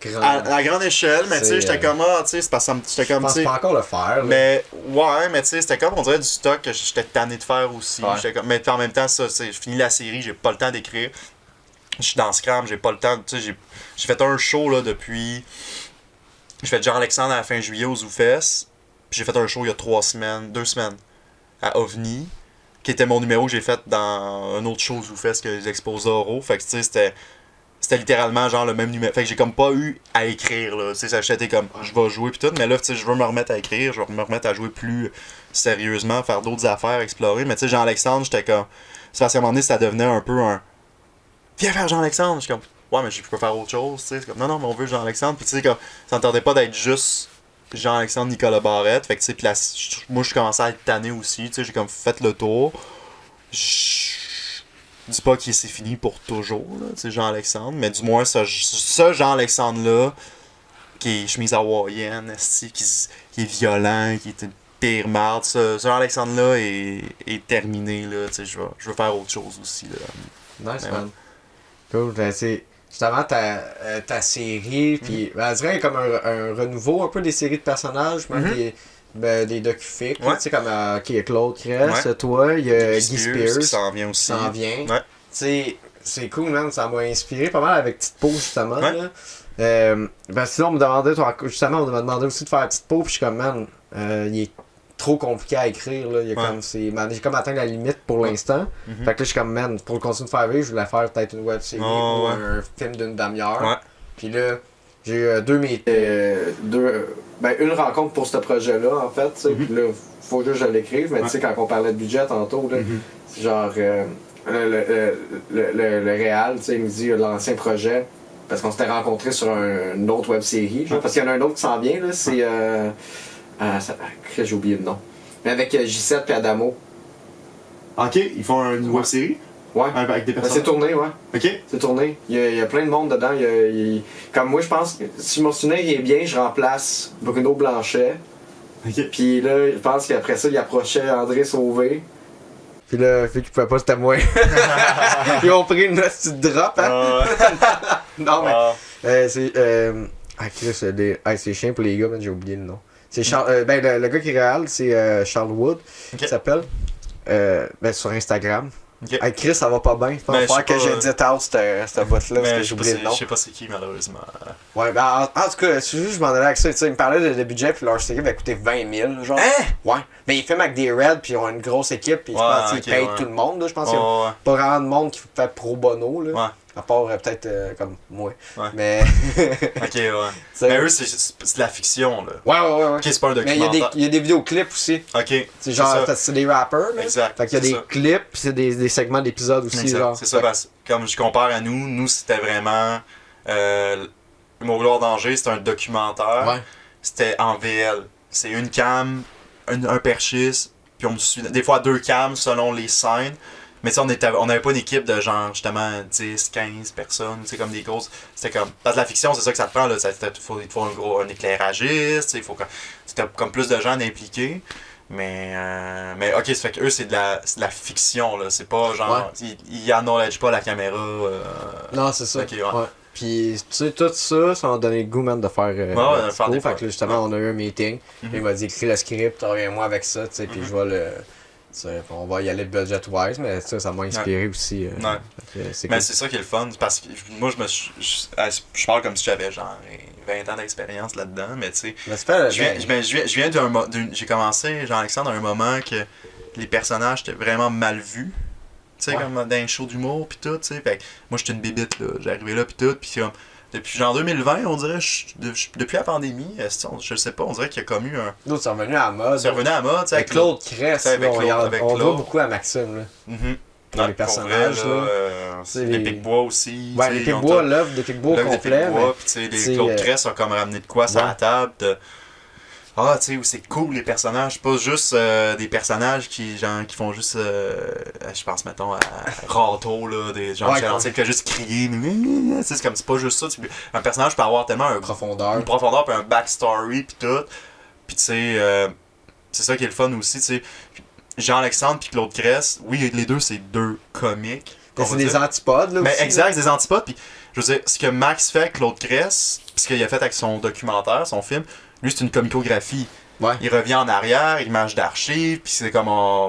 grande échelle, mais tu sais, j'étais comme, tu sais, c'est parce que j'étais comme, tu sais. Je pense pas encore le faire. Mais, ouais, mais tu sais, c'était comme, on dirait du stock que j'étais tanné de faire aussi. Ouais. Mais en même temps, ça, je finis la série, j'ai pas le temps d'écrire. je suis dans Scram, j'ai pas le temps. Tu sais, j'ai fait un show là depuis. J'ai fait Jean-Alexandre à la fin juillet au ZooFest. Puis j'ai fait un show il y a 2 semaines, à OVNI, qui était mon numéro que j'ai fait dans un autre show au ZooFest que les exposés oraux. Fait que tu sais, c'était littéralement genre le même numéro. Fait que j'ai comme pas eu à écrire là. Tu sais, ça j'étais comme je vais jouer pis tout, mais là tu sais, je veux me remettre à écrire, je veux me remettre à jouer plus sérieusement, faire d'autres affaires, explorer. Mais tu sais, Jean-Alexandre, j'étais comme. C'est parce qu'à un moment donné, ça devenait un peu un. Viens faire Jean-Alexandre! Je suis comme. Ouais, mais je peux faire autre chose, tu sais. C'est comme. Non, mais on veut Jean-Alexandre. Puis tu sais, comme. Ça n'entendait pas d'être juste Jean-Alexandre Nicolas Barrette. Fait que tu sais, moi je commençais à être tanné aussi. Tu sais, j'ai comme fait le tour. Je dis pas que c'est fini pour toujours, là, tu sais, Jean-Alexandre. Mais du moins, ce Jean-Alexandre-là, qui est chemise hawaïenne, qui est violent, qui est une pire marde. Ce Jean-Alexandre-là est terminé, là. Tu sais, je veux faire autre chose aussi, là. Nice, man. Cool. C'est justement ta série, puis on dirait comme un renouveau un peu des séries de personnages, même des docu-fics. Tu sais, comme il y a Claude Cress, toi, il y a Guy Spears. Qui s'en vient aussi. Ouais. Tu sais, c'est cool, man. Ça m'a inspiré pas mal avec Petite Peau, justement. Là. Sinon, on me demandait, on m'a demandé aussi de faire Petite Peau, puis je suis comme, man, il est trop compliqué à écrire. Là. J'ai comme atteint la limite pour l'instant. Fait que là, je suis comme, man, pour continuer de faire vivre, je voulais faire peut-être une web série ou un film d'une demi-heure. Puis là, j'ai eu une rencontre pour ce projet-là, en fait. Puis là, faut juste que je l'écrive. Mais tu sais, quand on parlait de budget tantôt, là, c'est genre le réal, tu sais, il me dit l'ancien projet. Parce qu'on s'était rencontrés sur une autre web série. Parce qu'il y en a un autre qui s'en vient, là, c'est. J'ai oublié le nom. Mais avec J7 et Adamo. Ok, ils font une web série? Ouais. Avec des personnes. C'est tourné, ouais. Ok. C'est tourné. Il y a plein de monde dedans. Comme moi, je pense que si mon souvenir est bien, je remplace Bruno Blanchet. Ok. Puis là, je pense qu'après ça, il approchait André Sauvé. Puis là, vu qu'il pouvait pas se témoigner. Ils ont pris une petite drop, hein? Non, mais. C'est. Chris, c'est chiant pour les gars, mais j'ai oublié le nom. C'est le gars qui est réel, c'est Charles Wood, qui s'appelle. Sur Instagram. Hey, Chris, ça va pas bien. Il va falloir que j'édite out cette boîte-là parce que j'ai oublié le nom. Je sais pas c'est qui, malheureusement. Ouais, en tout cas, c'est juste je m'en allais avec ça. Il me parlait de budget, puis leur série va coûter 20 000. Genre. Hein? Ouais. Mais ils filment avec des Reds, puis ils ont une grosse équipe, puis je pense qu'ils payent tout le monde. Là. Je pense qu'il y a pas vraiment de monde qui fait pro bono. Là. À part peut-être comme moi. Ouais. Mais. Ok, ouais. Mais eux, c'est de la fiction, là. Ouais. Ok, c'est pas un documentaire. Mais il y a des vidéoclips aussi. Ok. C'est genre, c'est des rappers. Là. Exact. Fait qu'il y a des clips, puis c'est des segments d'épisodes aussi. Exact. Genre. C'est ça, parce que comme je compare à nous c'était vraiment. Mon Gloire Danger, c'était un documentaire. Ouais. C'était en VL. C'est une cam, un perchiste, puis on me suit. Des fois 2 cams selon les scènes. Mais tu sais, on avait pas une équipe de genre, justement, 10, 15 personnes, tu sais, comme des grosses. C'était comme. Parce que la fiction, c'est ça que ça te prend, là. Il faut un éclairagiste, tu sais, il faut comme plus de gens impliqués. Mais ok, ça fait que eux, c'est de la fiction, là. C'est pas genre. Ils acknowledge pas la caméra. Non, c'est ça. Okay, ouais. Puis, tu sais, tout ça, ça m'a donné le goût, man, de faire. faire des fait que là, justement, on a eu un meeting. Il m'a dit, écris le script, reviens-moi avec ça, tu sais, puis je vais le. On va y aller budget-wise, mais ça m'a inspiré aussi. C'est cool. C'est ça qui est le fun, parce que moi, je parle comme si j'avais genre 20 ans d'expérience là-dedans, mais tu sais, je viens j'ai commencé, Jean-Alexandre, à un moment que les personnages étaient vraiment mal vus, tu sais, comme dans un show d'humour, pis tout, tu sais, fait que moi, j'étais une bébite, là, j'arrivais là, pis tout, pis comme, depuis genre 2020, on dirait, depuis la pandémie, je sais pas, on dirait qu'il y a comme eu un... L'autre, c'est revenu à la mode. C'est revenu à la mode, tu sais. Avec Claude Cress, on voit beaucoup à Maxime, là. Dans les personnages, là. Les Pic-Bois aussi. Ouais, les Pic-Bois, l'œuvre des Pic-Bois complet. Puis tu sais, les Claude Cress ont comme ramené de quoi sur la table. Ah, tu sais, où c'est cool les personnages. Pas juste des personnages qui font juste. Je pense, mettons, à Rato, là. Des gens qui fait juste crier. C'est comme, c'est pas juste ça. Un personnage peut avoir tellement une profondeur puis un backstory, puis tout. Puis tu sais, c'est ça qui est le fun aussi, tu sais. Jean-Alexandre puis Claude Cress, oui, les deux, c'est 2 comiques. C'est des antipodes, là. Mais aussi, exact, c'est des antipodes. Puis, je veux dire, ce que Max fait avec Claude Cress, ce qu'il a fait avec son documentaire, son film, lui, c'est une comicographie. Ouais. Il revient en arrière, image d'archives, puis c'est comme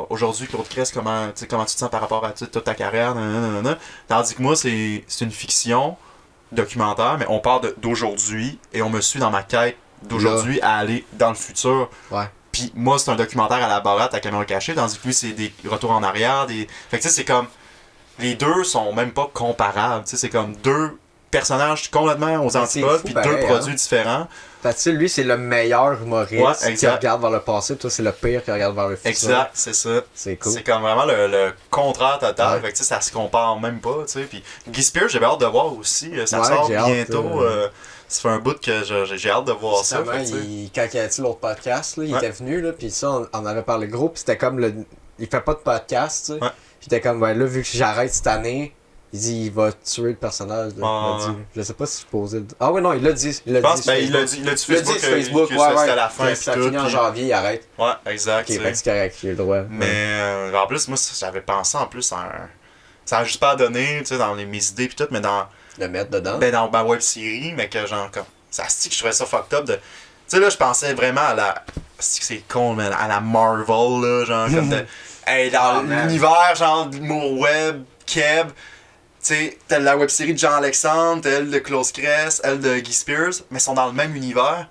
aujourd'hui, Claude Crest, comment tu te sens par rapport à toute ta carrière, nanana. Tandis que moi, c'est une fiction documentaire, mais on parle d'aujourd'hui et on me suit dans ma quête d'aujourd'hui à aller dans le futur. Ouais. Puis moi, c'est un documentaire à la barate à caméra cachée, tandis que lui, c'est des retours en arrière. Fait que tu sais, c'est comme. Les deux sont même pas comparables. Tu sais, c'est comme deux personnages complètement aux antipodes, puis deux produits différents. Fait que lui, c'est le meilleur humoriste qui regarde vers le passé, puis toi, c'est le pire qui regarde vers le futur. Exact, c'est ça. C'est cool. C'est comme vraiment le contraire total. Fait que tu sais, ça se compare même pas. Tu sais. Puis Guy Spears, j'ai hâte de voir aussi. Ça sort bientôt. Ça fait un bout que j'ai hâte de voir ça. Quand il a dit l'autre podcast, là, il était venu, là, puis ça, on en avait parlé gros, puis c'était comme il fait pas de podcast, tu sais. Puis il était comme, là, vu que j'arrête cette année, il dit, il va tuer le personnage. Là, il dit, je sais pas si je posais le... Ah ouais, non, il l'a dit. Il l'a dit Facebook, c'était à la fin. Ça finit en janvier, il arrête. Ouais, exact. Ok, c'est correct, j'ai le droit. Mais en plus, moi, j'avais pensé en plus à un... Ça a juste pas donné, tu sais, dans mes idées pis tout, mais dans... Le mettre dedans? Ben, dans ma web série, mais que genre, comme... Ça se dit que je trouvais ça fucked up de... Tu sais, là, je pensais vraiment à la... C'est con, mais à la Marvel, là, genre, comme de... Hey, dans l'univers, genre, de l'humour web, Keb, tu sais, t'as la web série de Jean-Alexandre, t'as elle de Claude Crest, elle de Guy Spears, mais ils sont dans le même univers,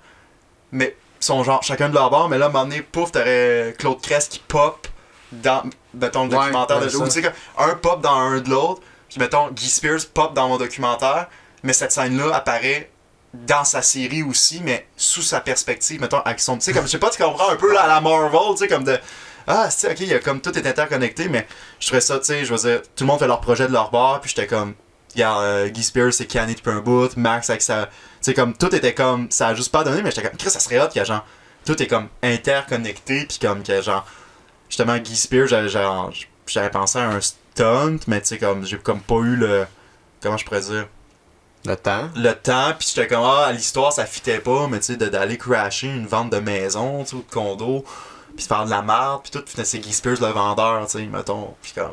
mais ils sont genre chacun de leur bord, mais là, à un moment donné, pouf, t'aurais Claude Crest qui pop dans, mettons, le documentaire de Joe. Tu sais, un pop dans un de l'autre, puis mettons, Guy Spears pop dans mon documentaire, mais cette scène-là apparaît dans sa série aussi, mais sous sa perspective, mettons, avec son... Tu sais, comme, je sais pas, tu comprends un peu là, à la Marvel, tu sais, comme de... Ah, c'est ok, il y a comme tout est interconnecté, mais je trouvais ça, tu sais, je veux dire, tout le monde fait leur projet de leur bord, puis j'étais comme, regarde, Guy Spears, c'est Canny depuis un bout, Max avec sa. Tu sais, comme, tout était comme, ça a juste pas donné, mais j'étais comme, Chris, ça serait hot, qu'il y a genre, tout est comme interconnecté, puis comme, que genre, justement, Guy Spears, j'avais pensé à un stunt, mais tu sais, comme, j'ai comme pas eu le. Comment je pourrais dire? Le temps, puis j'étais comme, ah, l'histoire, ça fitait pas, mais tu sais, d'aller crasher une vente de maison, tu sais, ou de condo. Puis faire de la merde, puis tout, puis c'est Guy Spears le vendeur, tu sais, mettons, puis comme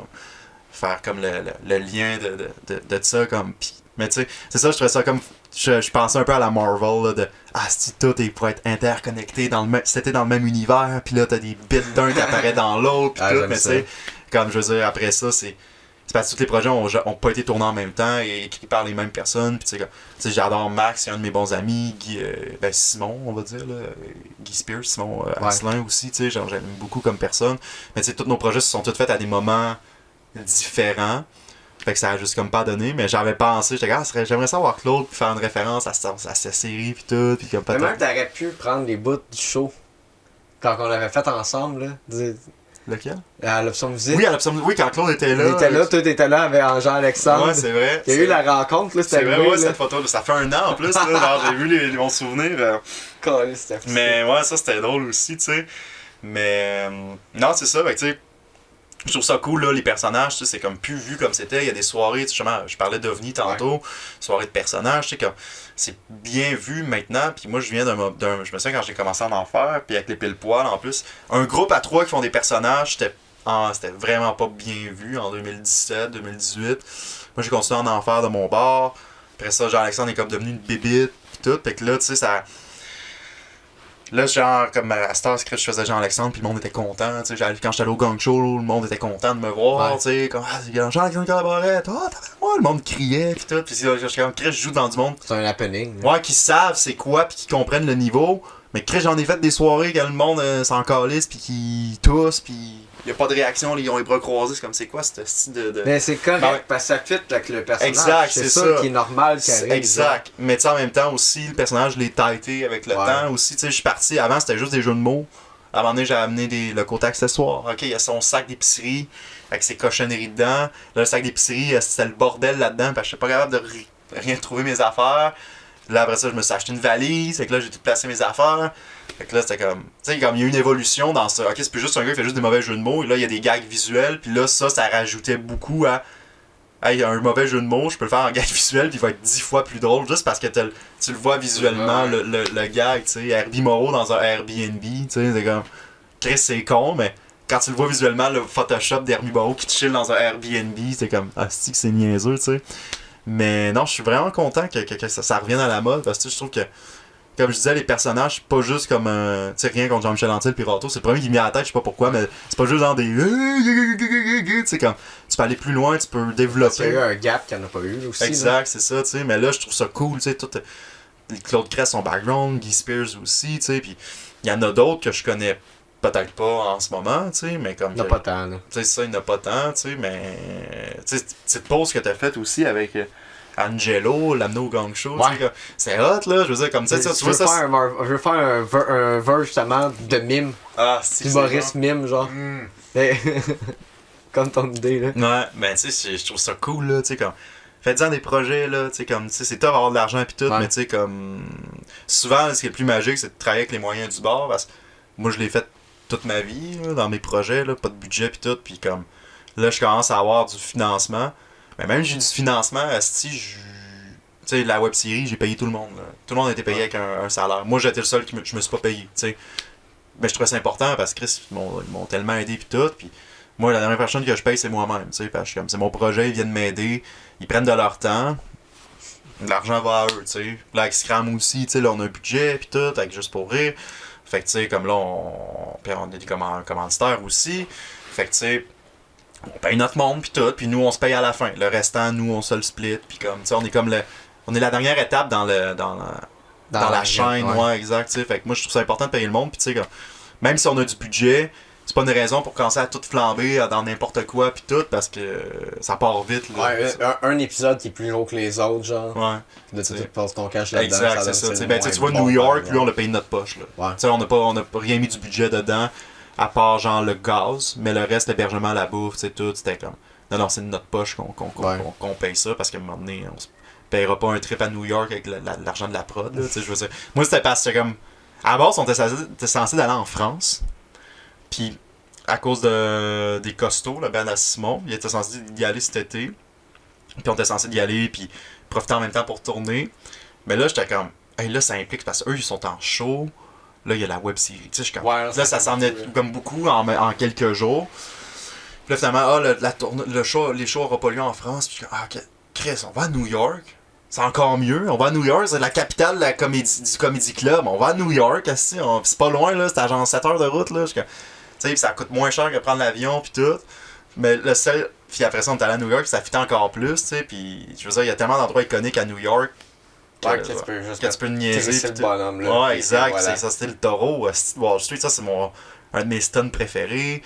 faire comme le lien de ça, comme, pis, mais tu sais, c'est ça, je trouvais ça comme, je pensais un peu à la Marvel, là, de, si tout est pour être interconnecté, c'était dans le même univers, puis là, t'as des bits d'un qui apparaît dans l'autre, puis tout, mais tu sais, comme, je veux dire, après ça, c'est parce que tous les projets ont pas été tournés en même temps et écrits par les mêmes personnes. Puis tu sais, j'adore Max, c'est un de mes bons amis, Simon, on va dire, là, Guy Spears, Simon Asselin aussi, tu sais, genre j'aime beaucoup comme personne. Mais tu sais, tous nos projets se sont tous faits à des moments différents. Fait que ça a juste comme pas donné, mais j'avais pensé, j'étais comme, j'aimerais savoir Claude puis faire une référence à sa série puis tout. Puis comme même t'aurais pu prendre les bouts du show quand on l'avait fait ensemble, là. Lequel? À l'option musique. Oui, à l'option musique. Oui, quand Claude était là. Il était là, tout était là avec Jean-Alexandre. Ouais, c'est vrai. Il y a eu la rencontre, là, c'était vrai. C'est vrai, ouais, cette photo, ça fait un an en plus, là. Genre, j'ai vu bons souvenirs. Mais ouais, ça c'était drôle aussi, tu sais. Mais non, c'est ça, tu sais. Je trouve ça cool, là, les personnages, tu sais, c'est comme plus vu comme c'était. Il y a des soirées, tu sais, je parlais d'OVNI tantôt, soirées de personnages, tu sais, comme c'est bien vu maintenant. Puis moi, je viens je me souviens quand j'ai commencé à en faire, puis avec les pile-poils en plus, un groupe à 3 qui font des personnages, c'était vraiment pas bien vu en 2017, 2018. Moi, j'ai continué à en faire de mon bord. Après ça, Jean-Alexandre est comme devenu une bébite, pis tout. Fait que là, tu sais, ça. Là, genre, comme à Star Secret, je faisais Jean-Alexandre, puis le monde était content. Tu sais, quand j'étais allé au gang show, le monde était content de me voir. Tu sais, comme, Jean-Alexandre Collaborette, le monde criait, puis tout. Puis j'étais comme, Chris, je joue dans du monde. C'est un happening. Ouais, qui savent c'est quoi, puis qui comprennent le niveau. Mais Chris, j'en ai fait des soirées quand le monde s'en calisse, puis qui tousse, puis il y a pas de réaction, ils ont les bras croisés. C'est comme, c'est quoi ce style de. Mais c'est correct, parce que ça fit avec le personnage. Exact, c'est ça qui est normal qui arrive. Exact. Mais tu sais, en même temps aussi, le personnage, je l'ai tighté avec le temps aussi. Tu sais, je suis parti, avant c'était juste des jeux de mots. À un moment donné, j'ai amené le côté accessoire. Ok, il y a son sac d'épicerie avec ses cochonneries dedans. Là, le sac d'épicerie, c'était le bordel là-dedans, parce que je suis pas capable de rien trouver mes affaires. Là, après ça, je me suis acheté une valise, fait que là, j'ai tout placé mes affaires. Fait que là, c'était comme. Tu sais, comme il y a eu une évolution dans ça. Ok, c'est plus juste un gars qui fait juste des mauvais jeux de mots. Et là, il y a des gags visuels. Puis là, ça rajoutait beaucoup à. Hey, il y a un mauvais jeu de mots, je peux le faire en gag visuel. Puis il va être 10 fois plus drôle. Juste parce que tu le vois visuellement, le gag. Tu sais, Herbie Moreau dans un Airbnb. Tu sais, c'est comme. Chris, c'est con, mais quand tu le vois visuellement, le Photoshop d'Herbie Moreau qui te chill dans un Airbnb, c'est comme. Ah, c'est niaiseux, tu sais. Mais non, je suis vraiment content que ça revienne à la mode. Parce que je trouve que. comme je disais, les personnages, c'est pas juste comme tu sais, rien contre Jean-Michel Anctil puis Rato, c'est le premier qui me vient à la tête, je sais pas pourquoi, mais c'est pas juste genre des tu sais, comme tu peux aller plus loin, tu peux développer. Il y a eu un gap qu'il n'y en a pas eu aussi. Exact, c'est ça, tu sais, mais là je trouve ça cool, tu sais, tout Claude Crest, son background, Guy Spears aussi, tu sais, puis il y en a d'autres que je connais peut-être pas en ce moment, tu sais, mais comme... Il n'y en a pas tant, là. Tu sais, ça, il n'y en a pas tant, tu sais, mais... Tu sais, petite pause que t'as faite aussi avec Angelo, l'Amno Gang Show, tu sais, c'est hot, là, je veux dire, comme ça, tu vois ça... Je veux faire un verse, justement, de mime. Ah, c'est humoriste mime, genre. Comme ton idée, là. Ouais, ben, tu sais, je trouve ça cool, là, tu sais, comme... Faites-en des projets, là, tu sais, comme, tu sais, c'est top d'avoir de l'argent pis tout, mais tu sais, comme... Souvent, ce qui est le plus magique, c'est de travailler avec les moyens du bord, parce que moi, je l'ai fait toute ma vie, là, dans mes projets, là, pas de budget pis tout, pis comme... Là, je commence à avoir du financement. Mais même j'ai du financement, tu sais, la web-série, j'ai payé tout le monde, là. Tout le monde a été payé avec un salaire. Moi, j'étais le seul qui je me suis pas payé, tu sais. Mais je trouvais ça important, parce que Chris, ils m'ont tellement aidé pis tout, pis... Moi, la dernière personne que je paye, c'est moi-même, tu sais, parce que c'est mon projet, ils viennent m'aider, ils prennent de leur temps, l'argent va à eux, tu sais. Là, avec Scram aussi, tu sais, là, on a un budget, pis tout, avec Juste pour rire. Fait que, tu sais, comme là, puis on a des commanditaires aussi. Fait que, tu sais, on paye notre monde, pis tout, pis nous, on se paye à la fin. Le restant, nous, on se le split, pis comme, tu sais, on est comme on est la dernière étape dans la chaîne, ouais, exact, tu sais. Fait que moi, je trouve ça important de payer le monde, pis tu sais, même si on a du budget, c'est pas une raison pour commencer à tout flamber dans n'importe quoi pis tout, parce que ça part vite, là. Ouais, un épisode qui est plus long que les autres, genre. Ouais. De tu passes ton cash là-dedans. Exact, c'est ça. T'sais, ben, tu vois, New York, lui, on l'a payé de notre poche, là. Ouais. T'sais, on n'a pas rien mis du budget dedans, à part, genre, le gaz, mais le reste, l'hébergement, la bouffe, tu sais, tout, c'était comme... Non, c'est de notre poche qu'on paye ça, parce qu'à un moment donné, on se payera pas un trip à New York avec l'argent de la prod, là, tu sais, je veux dire. Moi, c'était parce que, comme... À la base, on était censé d'aller en France, puis à cause des costauds, le Ben à Simon, il était censé y aller cet été. Puis on était censé y aller, puis profiter en même temps pour tourner. Mais là, j'étais comme, hey, là, ça implique, parce qu'eux, ils sont en show. Là, il y a la web série. Tu sais, je suis comme, là, ça s'en venait comme beaucoup en quelques jours. Puis là, finalement, les shows n'auront pas lieu en France. Puis je suis comme, ah, ok, Chris, on va à New York. C'est encore mieux. On va à New York, c'est la capitale de du Comedy Club. On va à New York, c'est pas loin, là, c'est à genre 7 heures de route, là. Tu sais, ça coûte moins cher que prendre l'avion, puis tout. Mais le seul. Puis après ça, on est allé à New York, ça fit encore plus, tu sais. Puis je veux dire, il y a tellement d'endroits iconiques à New York que tu peux niaiser. C'est le bonhomme, là. Ouais, exact. Voilà. Ça, c'était le taureau. Wall Street, ça, c'est un de mes stunts préférés.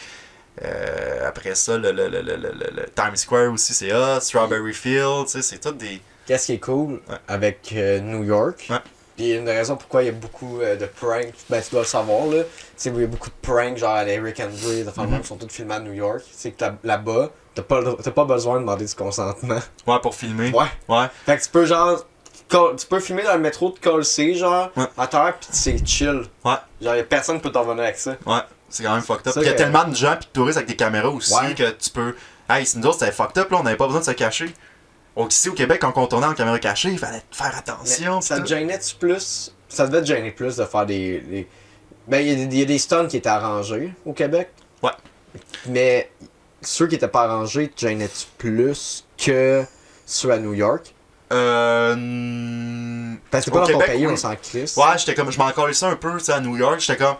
Après ça, le Times Square aussi, c'est hot. Strawberry Field, tu sais, c'est tout des. Qu'est-ce qui est cool avec New York? Ouais. Puis une des raisons pourquoi il y a beaucoup de pranks, ben tu dois le savoir là, c'est qu'il y a beaucoup de pranks genre à Eric Andre, qui sont tous filmés à New York. C'est que là-bas, t'as pas besoin de demander du consentement. Ouais, pour filmer. Ouais. Fait que tu peux genre, tu peux filmer dans le métro de Colsey, genre, à terre, pis c'est chill. Ouais. Genre y'a personne qui peut t'en venir avec ça. Ouais, c'est quand même fucked up. Il y a tellement de gens pis de touristes avec des caméras aussi que tu peux. Hey, c'est nous autres, c'était fucked up là, on n'avait pas besoin de se cacher. Ici au Québec, quand on tournait en caméra cachée, il fallait faire attention. Ça te gênait-tu plus? Ça devait te gêner plus de faire des... Ben, il y a des stunts qui étaient arrangés au Québec. Ouais. Mais ceux qui étaient pas arrangés, te gênais-tu plus que ceux à New York? Parce que c'est pas dans ton pays, on s'en crisse. Ouais, j'étais comme... Je m'en collais ça un peu, tu sais, à New York. J'étais comme...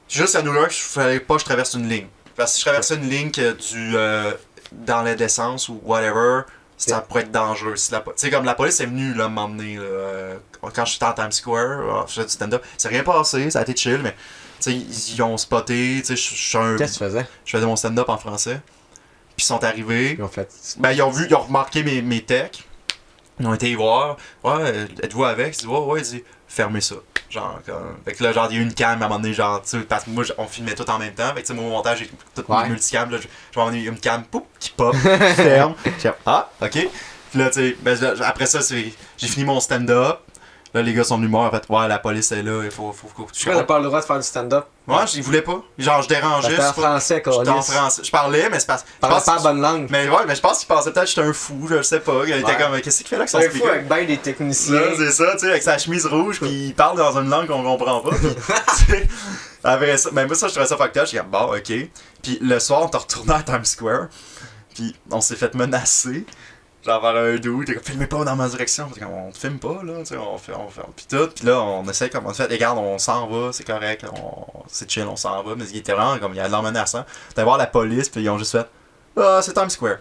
Juste à New York, il fallait pas que je traverse une ligne. Parce que si je traversais une ligne dans l'indécence ou whatever... Ça pourrait être dangereux. Tu sais, comme la police est venue là, m'emmener. Quand j'étais en Times Square, je faisais du stand-up. Ça s'est rien passé, ça a été chill, mais ils ont spoté. Qu'est-ce que tu faisais? Je faisais mon stand-up en français. Puis ils sont arrivés. Ils ont fait. Ben, ils ont remarqué mes techs. Ils ont été y voir. Ouais, êtes-vous avec? Ils disent, ouais, ils disent, fermez ça. Genre, comme. Fait que là, genre, il y a eu une cam à un moment donné, genre, tu sais, parce que moi, on filmait tout en même temps. Fait que, tu sais, moi, au montage, j'ai tout mes multicam, là, je vais une cam, poup, qui pop, qui ferme. J'ai ah, ok. Puis là, tu sais, ben, après ça, j'ai fini mon stand-up. Là, les gars sont venus me voir, en fait, ouais, la police est là, il faut. Tu n'as pas le droit de faire du stand-up? Ouais, je voulais pas. Genre, je dérangeais. J'étais en français, quoi. J'étais en français. Je parlais, mais c'est pas. Parlais pas la bonne langue. Mais ouais, mais je pense qu'il pensait peut-être que j'étais un fou, je sais pas. Il était comme, qu'est-ce qu'il fait là avec son speaker? Un fou avec ben des techniciens. Là, c'est ça, tu sais, avec sa chemise rouge, pis il parle dans une langue qu'on comprend pas. Pis, après ça, même moi, ça, je trouvais ça fucked up. J'étais comme, bon, ok. Puis le soir, on est retourné à Times Square. Puis on s'est fait menacer. Genre vers un doux, t'es comme, filmez pas dans ma direction. T'es comme, on te filme pas, là, tu sais, on fait. Pis tout, pis là, on essaie comme, on fait, regarde, on s'en va, c'est correct, c'est chill, on s'en va. Mais il était vraiment comme, il y a de l'air menaçant. T'allais voir la police, pis ils ont juste fait, ah, c'est Times Square.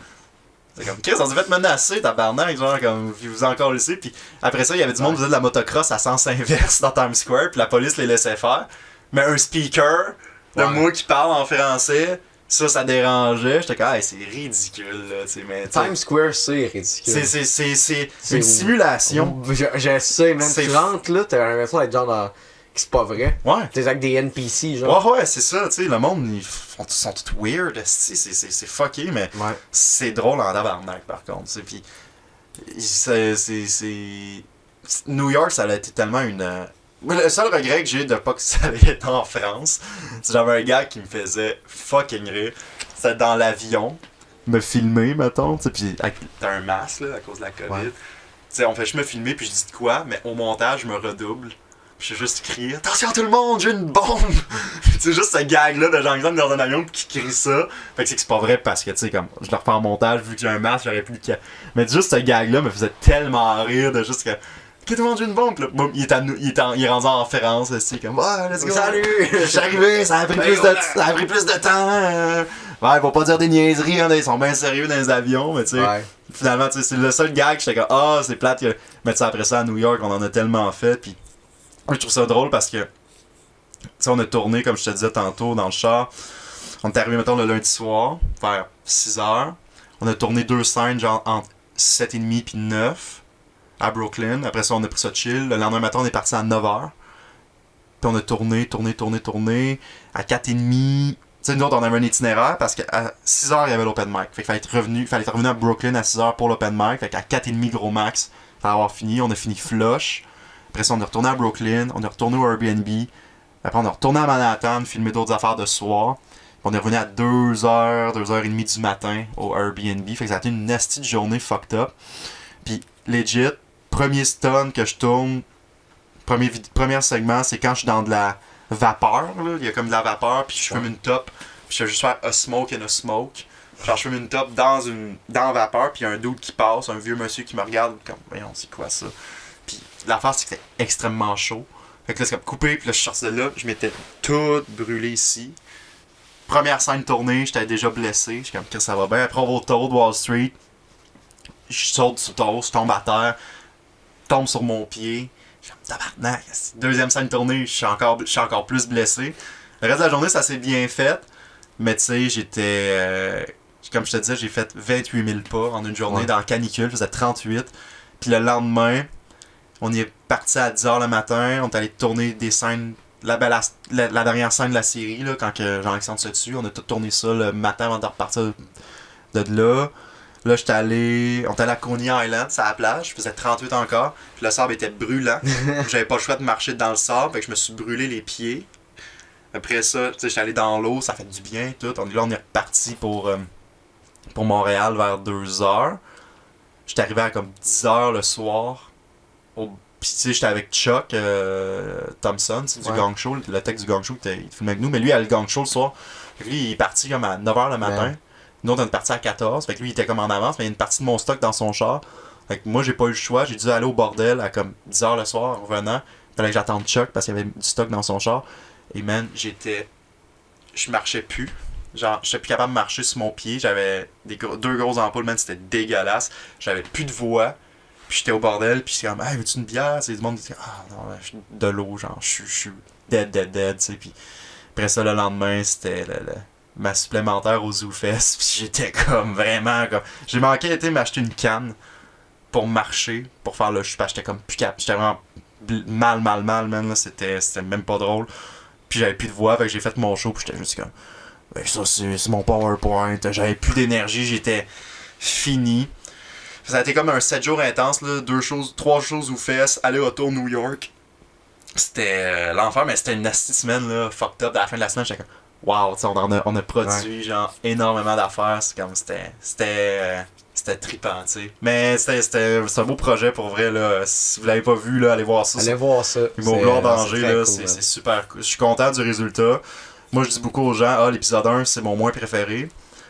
C'est comme, Chris, on s'est fait menacer, tabarnak, genre, comme, puis vous encore laissé. Puis après ça, il y avait du monde qui faisait de la motocross à sens inverse dans Times Square, puis la police les laissait faire. Mais un speaker, de moi qui parle en français, ça dérangeait. J'étais comme, hey, c'est ridicule, là, tu sais, mais. Times Square, c'est ridicule. C'est une simulation. Je sais, même. C'est Tu rentres là, t'as l'impression d'être genre dans. C'est pas vrai. Ouais. T'es avec des NPC, genre. Ouais, c'est ça, tu sais, le monde, ils sont tous weird, c'est fucké, mais Ouais. c'est drôle en tabarnak, par contre, tu sais, pis c'est... New York, ça a été tellement une... Le seul regret que j'ai de pas que ça avait été en France, c'est j'avais un gars qui me faisait fucking rire, c'était dans l'avion, me filmer, mettons, tu sais, pis t'as un masque, là, à cause de la COVID, Ouais. tu sais, on fait juste me filmer, puis je dis de quoi, mais au montage, je me redouble. J'ai juste crié, attention tout le monde, j'ai une bombe! C'est juste ce gag-là de Jean-Xavier dans un avion qui crie ça. Fait que c'est pas vrai parce que, tu sais, comme, je le refais en montage, vu que j'ai un masque, j'aurais plus de. Mais juste ce gag-là me faisait tellement rire de juste que. Ok, tout le monde, j'ai une bombe! Puis là, boum, il est rendu en référence, c'est comme, ah, let's go! Salut! Je suis arrivé, ça a pris plus de temps! Ouais, faut pas dire des niaiseries, hein, ils sont bien sérieux dans les avions, mais tu sais. Ouais. Finalement, tu sais, c'est le seul gag, j'étais comme, ah, c'est plate que. Mais tu sais, après ça, à New York, on en a tellement fait, puis. Moi, je trouve ça drôle parce que, tu sais, on a tourné, comme je te disais tantôt, dans le char. On est arrivé, mettons, le lundi soir, vers 6h. On a tourné 2 scènes, genre, entre 7h30 puis 9 à Brooklyn. Après ça, on a pris ça chill. Le lendemain matin, on est parti à 9h. Puis on a tourné. À 4h30, tu sais, nous autres, on avait un itinéraire parce qu'à 6h, il y avait l'open mic. Fait qu'il fallait être revenu à Brooklyn à 6h pour l'open mic. Fait qu'à 4h30, gros max, il fallait avoir fini. On a fini flush. Après ça, on est retourné à Brooklyn, on est retourné au Airbnb. Après, on est retourné à Manhattan, filmer d'autres affaires de soir. On est revenu à 2h, 2h30 du matin au Airbnb. Fait que ça a été une nasty de journée fucked up. Puis, legit, premier stun que je tourne, premier segment, c'est quand je suis dans de la vapeur. Là. Il y a comme de la vapeur, puis je fume une top. Puis je fais juste faire a smoke and a smoke. Genre, je fume une top dans la vapeur, puis il y a un dude qui passe, un vieux monsieur qui me regarde, comme, voyons, c'est quoi ça? Puis l'affaire, c'est que c'était extrêmement chaud. Fait que là, c'est comme coupé, puis là, je suis sorti de là, je m'étais tout brûlé ici. Première scène tournée, j'étais déjà blessé. Je suis comme, que ça va bien. Après, on va au taureau de Wall Street. Je saute sur le taureau, je tombe à terre, tombe sur mon pied. Je suis comme, tabarnak. Deuxième scène tournée, je suis encore plus blessé. Le reste de la journée, ça s'est bien fait. Mais tu sais, j'étais. Comme je te disais, j'ai fait 28 000 pas en une journée dans la canicule, je faisais 38. Puis le lendemain, on y est parti à 10h le matin, on est allé tourner des scènes, la dernière scène de la série, là, quand Jean-Alexandre se tue. On a tout tourné ça le matin avant de repartir de là. Là, on est allé à Coney Island, c'est à la plage, je faisais 38 encore, puis le sable était brûlant. J'avais pas le choix de marcher dans le sable, fait que je me suis brûlé les pieds. Après ça, tu sais, j'étais allé dans l'eau, ça fait du bien, tout. On est reparti pour Montréal vers 2h. J'étais arrivé à comme 10h le soir. Puis tu sais, j'étais avec Chuck Thompson, c'est du gang show, le tech du gang show, il filmait avec nous, mais lui, il a le gang show le soir. Fait que lui, il est parti comme à 9h le matin. Nous, on est parti à 14. Fait que lui, il était comme en avance, mais il y a une partie de mon stock dans son char. Fait que moi, j'ai pas eu le choix. J'ai dû aller au bordel à comme 10h le soir en revenant. Il fallait que j'attende Chuck parce qu'il y avait du stock dans son char. Et man, je marchais plus. Genre, j'étais plus capable de marcher sur mon pied. J'avais 2 grosses ampoules, man, c'était dégueulasse. J'avais plus de voix. Puis j'étais au bordel, puis j'étais comme, hey, veux-tu une bière? C'est du monde qui dit, ah non, de l'eau, genre, je suis dead, tu sais. Puis après ça, le lendemain, c'était ma supplémentaire aux ZooFest. Puis j'étais comme vraiment comme. J'ai manqué d'été m'acheter une canne pour marcher, pour faire le chute. J'étais comme plus capable. J'étais vraiment mal, man. Là. C'était même pas drôle. Puis j'avais plus de voix, fait que j'ai fait mon show, puis j'étais juste comme. Ben, ça, c'est mon PowerPoint. J'avais plus d'énergie, j'étais fini. Ça a été comme un 7 jours intense, là, 3 choses aux fesses, aller autour New York. C'était l'enfer, mais c'était une nasty semaine, là, fucked up. À la fin de la semaine, j'étais comme, wow, on a produit genre énormément d'affaires. C'est comme, c'était trippant, tu sais. Mais c'est un beau projet pour vrai, là. Si vous l'avez pas vu, là, allez voir ça. Allez voir ça. Humour Gloire Danger, là, cool, c'est super cool. Je suis content du résultat. Moi, je dis beaucoup aux gens, l'épisode 1, c'est mon moins préféré.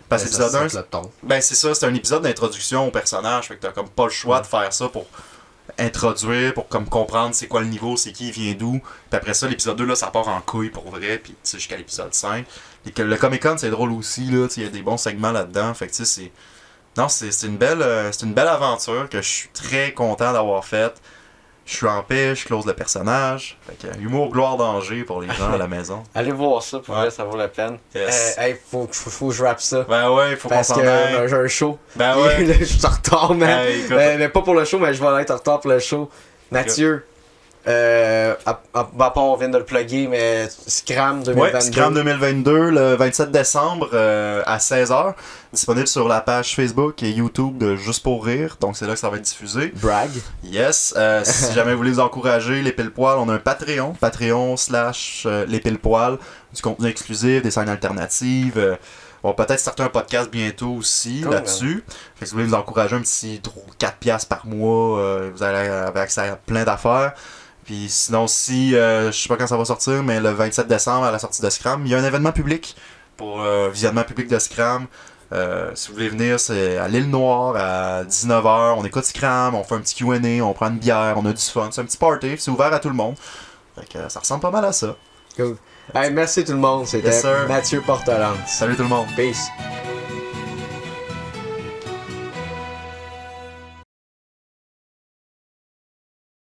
Parce que l'épisode 1, le ton. ben c'est ça, c'est un épisode d'introduction au personnage, fait que t'as comme pas le choix de faire ça pour introduire, pour comme comprendre c'est quoi le niveau, c'est qui, il vient d'où. Puis après ça, l'épisode 2, là, ça part en couille pour vrai, puis tu sais, jusqu'à l'épisode 5. Et que le Comic-Con, c'est drôle aussi, là, il y a des bons segments là-dedans, fait que tu sais, c'est... Non, c'est une belle aventure que je suis très content d'avoir faite. Je suis en paix, je close le personnage. Fait que humour, gloire, danger pour les gens à la maison. Allez voir ça, pour Ouais. vrai, ça vaut la peine. Yes. Hey, faut que je rappe ça. Ben ouais, faut qu'on Parce s'en que aille. j'ai un show. Ben ouais. Là, je suis en retard, man. Hey, écoute. Mais pas pour le show, mais je vais être en retard pour le show. Mathieu, à part on vient de le plugger, mais Scram 2022. Ouais, Scram 2022, le 27 décembre à 16h. Disponible sur la page Facebook et YouTube de Juste pour rire. Donc c'est là que ça va être diffusé. Brag. Yes. Si jamais vous voulez vous encourager, les pile-poils, on a un Patreon. Patreon/les pile-poils. Du contenu exclusif, des scènes alternatives. On va peut-être starter un podcast bientôt aussi Cool, là-dessus. Fait que si vous voulez vous encourager un petit 4$ par mois, vous allez avoir accès à plein d'affaires. Puis sinon, si, je sais pas quand ça va sortir, mais le 27 décembre, à la sortie de Scram, il y a un événement public pour visionnement public de Scram. Si vous voulez venir, c'est à l'île Noire à 19h. On écoute Scram, on fait un petit Q&A, on prend une bière, on a du fun. C'est un petit party, c'est ouvert à tout le monde. Fait que ça ressemble pas mal à ça. Cool. Hey, merci tout le monde, c'était Yes, sir. Mathieu Portelance. Salut tout le monde. Peace.